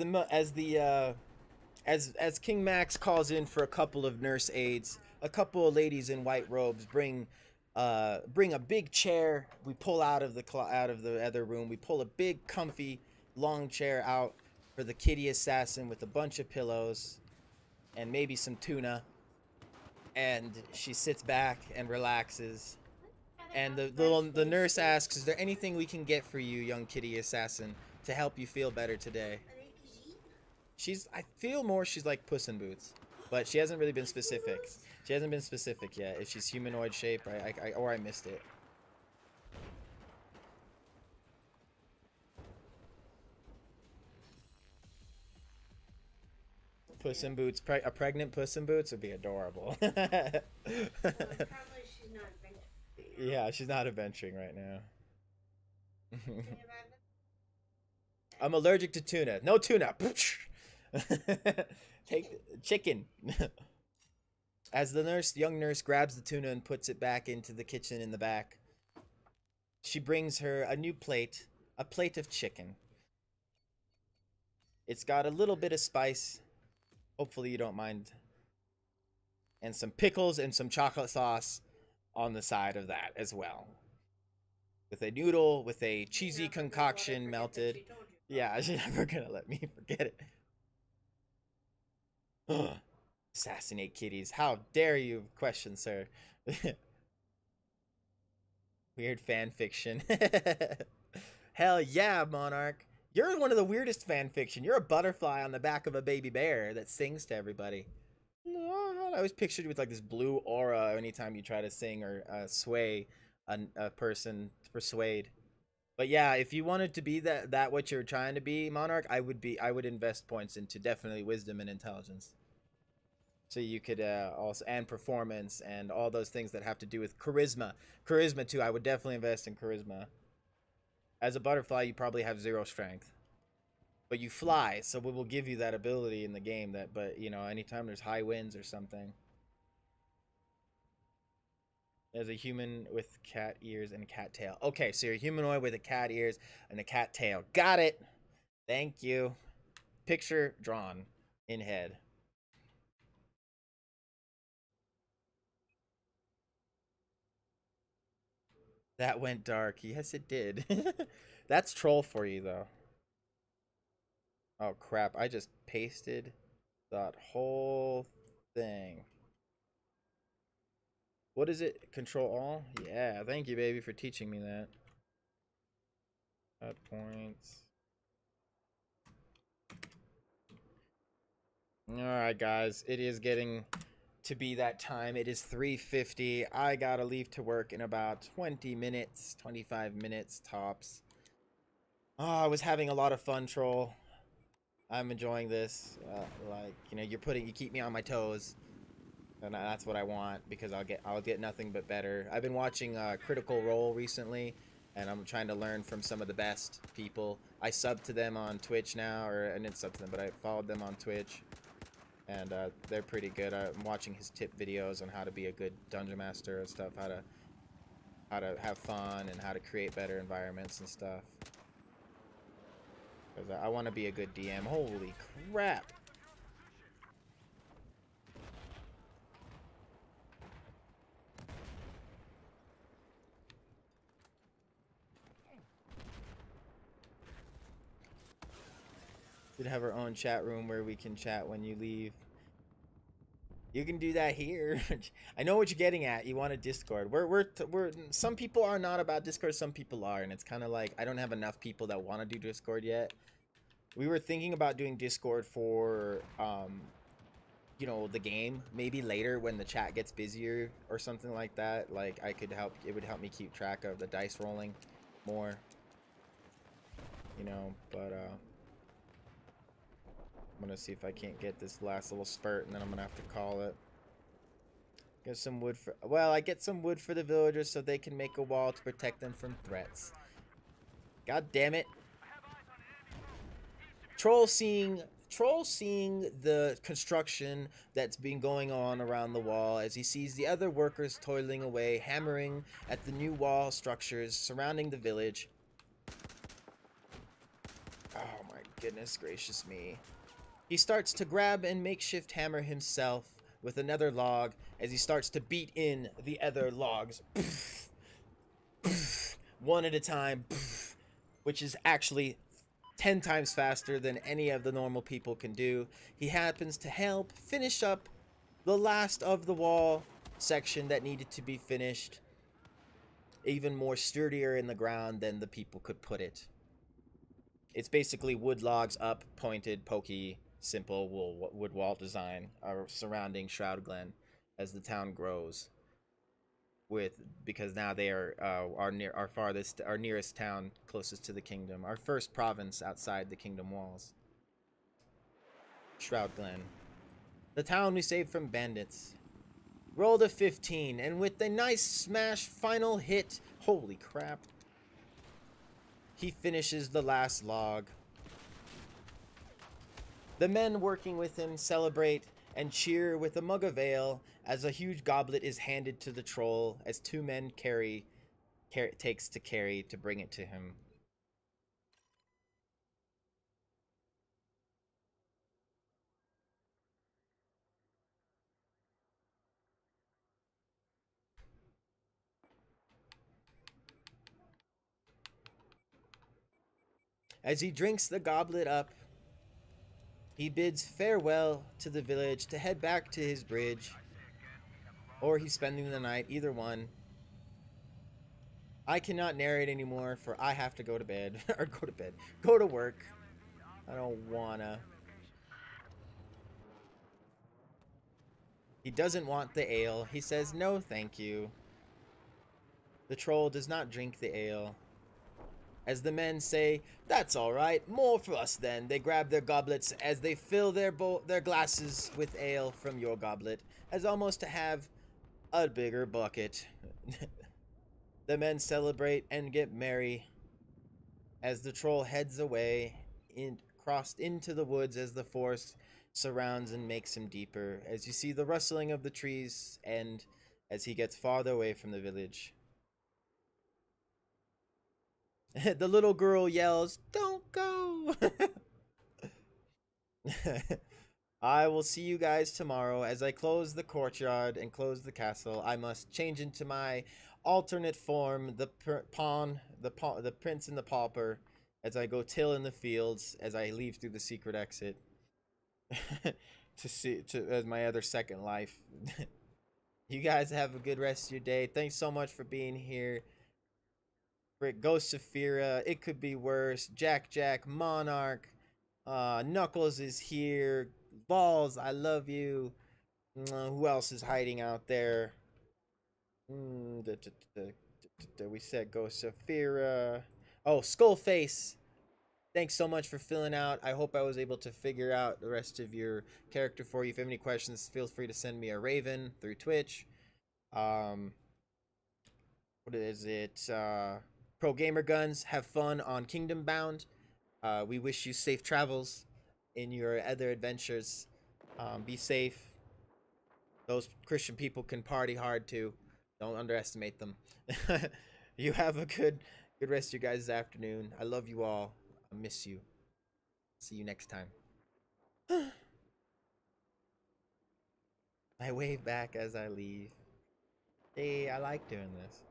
King Max calls in for a couple of nurse aides, a couple of ladies in white robes bring a big chair. We pull out of the other room. We pull a big, comfy, long chair out for the kitty assassin with a bunch of pillows and maybe some tuna. And she sits back and relaxes. And the nurse asks, "Is there anything we can get for you, young kitty assassin, to help you feel better today?" I feel more she's like Puss in Boots, but she hasn't really been specific. She hasn't been specific yet. If she's humanoid shape, or I missed it. Puss in Boots, a pregnant Puss in Boots would be adorable. Probably she's not adventuring. Yeah, she's not adventuring right now. I'm allergic to tuna. No tuna. Take chicken. As the young nurse grabs the tuna and puts it back into the kitchen in the back, she brings her a new plate, a plate of chicken. It's got a little bit of spice. Hopefully you don't mind. And some pickles and some chocolate sauce on the side of that as well. With a noodle, with a cheesy concoction melted. Yeah, she's never gonna let me forget it. Assassinate kitties. How dare you question, sir? Weird fan fiction. Hell yeah, Monarch. You're one of the weirdest fan fiction. You're a butterfly on the back of a baby bear that sings to everybody. I always pictured you with like this blue aura anytime you try to sing or sway a person, persuade. But yeah, if you wanted to be that what you're trying to be, Monarch, I would invest points into definitely wisdom and intelligence. So you could also, and performance and all those things that have to do with charisma. Charisma too, I would definitely invest in charisma. As a butterfly, you probably have 0 strength. But you fly, so we will give you that ability in the game. But you know, anytime there's high winds or something. As a human with cat ears and a cat tail. Okay, so you're a humanoid with a cat ears and a cat tail. Got it. Thank you. Picture drawn in head. That went dark. Yes, it did. That's troll for you, though. Oh, crap. I just pasted that whole thing. What is it? Control all? Yeah, thank you, baby, for teaching me that. Cut points. Alright, guys. It is getting to be that time. It is 3:50. I gotta leave to work in about 20 minutes, 25 minutes tops. Oh, I was having a lot of fun, troll. I'm enjoying this. Like, you know, you keep me on my toes. And that's what I want, because I'll get nothing but better. I've been watching Critical Role recently, and I'm trying to learn from some of the best people. I sub to them on Twitch now, or I didn't sub to them, but I followed them on Twitch, and they're pretty good. I'm watching his tip videos on how to be a good dungeon master and stuff, how to have fun and how to create better environments and stuff. Because I want to be a good DM. Holy crap! Should have our own chat room where we can chat when you leave. You can do that here. I know what you're getting at. You want a Discord. We're some people are not about Discord, some people are, and it's kind of like I don't have enough people that want to do Discord yet. We were thinking about doing Discord for you know, the game, maybe later when the chat gets busier or something like that. Like I could help, it would help me keep track of the dice rolling more. You know, but I'm gonna see if I can't get this last little spurt, and then I'm gonna have to call it. Get some wood for, well, I get some wood for the villagers so they can make a wall to protect them from threats. God damn it. Troll seeing the construction that's been going on around the wall as he sees the other workers toiling away, hammering at the new wall structures surrounding the village. Oh my goodness gracious me. He starts to grab and makeshift hammer himself with another log as he starts to beat in the other logs. One at a time, which is actually 10 times faster than any of the normal people can do. He happens to help finish up the last of the wall section that needed to be finished, even more sturdier in the ground than the people could put it. It's basically wood logs up, pointed, pokey, simple wood wall design surrounding Shroud Glen as the town grows. Because now they are our nearest town closest to the kingdom, our first province outside the kingdom walls. Shroud Glen, the town we saved from bandits. Rolled a 15, and with a nice smash final hit, holy crap, he finishes the last log. The men working with him celebrate and cheer with a mug of ale as a huge goblet is handed to the troll as two men takes to carry to bring it to him. As he drinks the goblet up, he bids farewell to the village to head back to his bridge, or he's spending the night, either one. I cannot narrate anymore, for I have to go to bed. Or go to work. I don't wanna. He doesn't want the ale. He says no thank you. The troll does not drink the ale. As the men say, "That's all right, more for us then." They grab their goblets as they fill their glasses with ale from your goblet, as almost to have a bigger bucket. The men celebrate and get merry as the troll heads away, crossed into the woods as the forest surrounds and makes him deeper, as you see the rustling of the trees and as he gets farther away from the village. The little girl yells, "Don't go!" I will see you guys tomorrow. As I close the courtyard and close the castle, I must change into my alternate form, the prince and the pauper, as I go till in the fields, as I leave through the secret exit. As my other second life. You guys have a good rest of your day. Thanks so much for being here. Ghost Saphira, It Could Be Worse, Jack, Monarch, Knuckles is here, Balls, I love you. Who else is hiding out there? We said Ghost Saphira. Oh, Skullface. thanks so much for filling out. I hope I was able to figure out the rest of your character for you. If you have any questions, feel free to send me a Raven through Twitch. What is it? Pro Gamer Guns, have fun on Kingdom Bound. We wish you safe travels in your other adventures. Be safe. Those Christian people can party hard too. Don't underestimate them. You have a good rest of your guys' afternoon. I love you all. I miss you. See you next time. I wave back as I leave. Hey, I like doing this.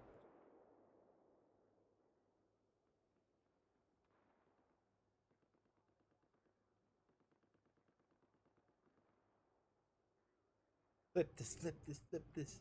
Flip this, flip this, flip this.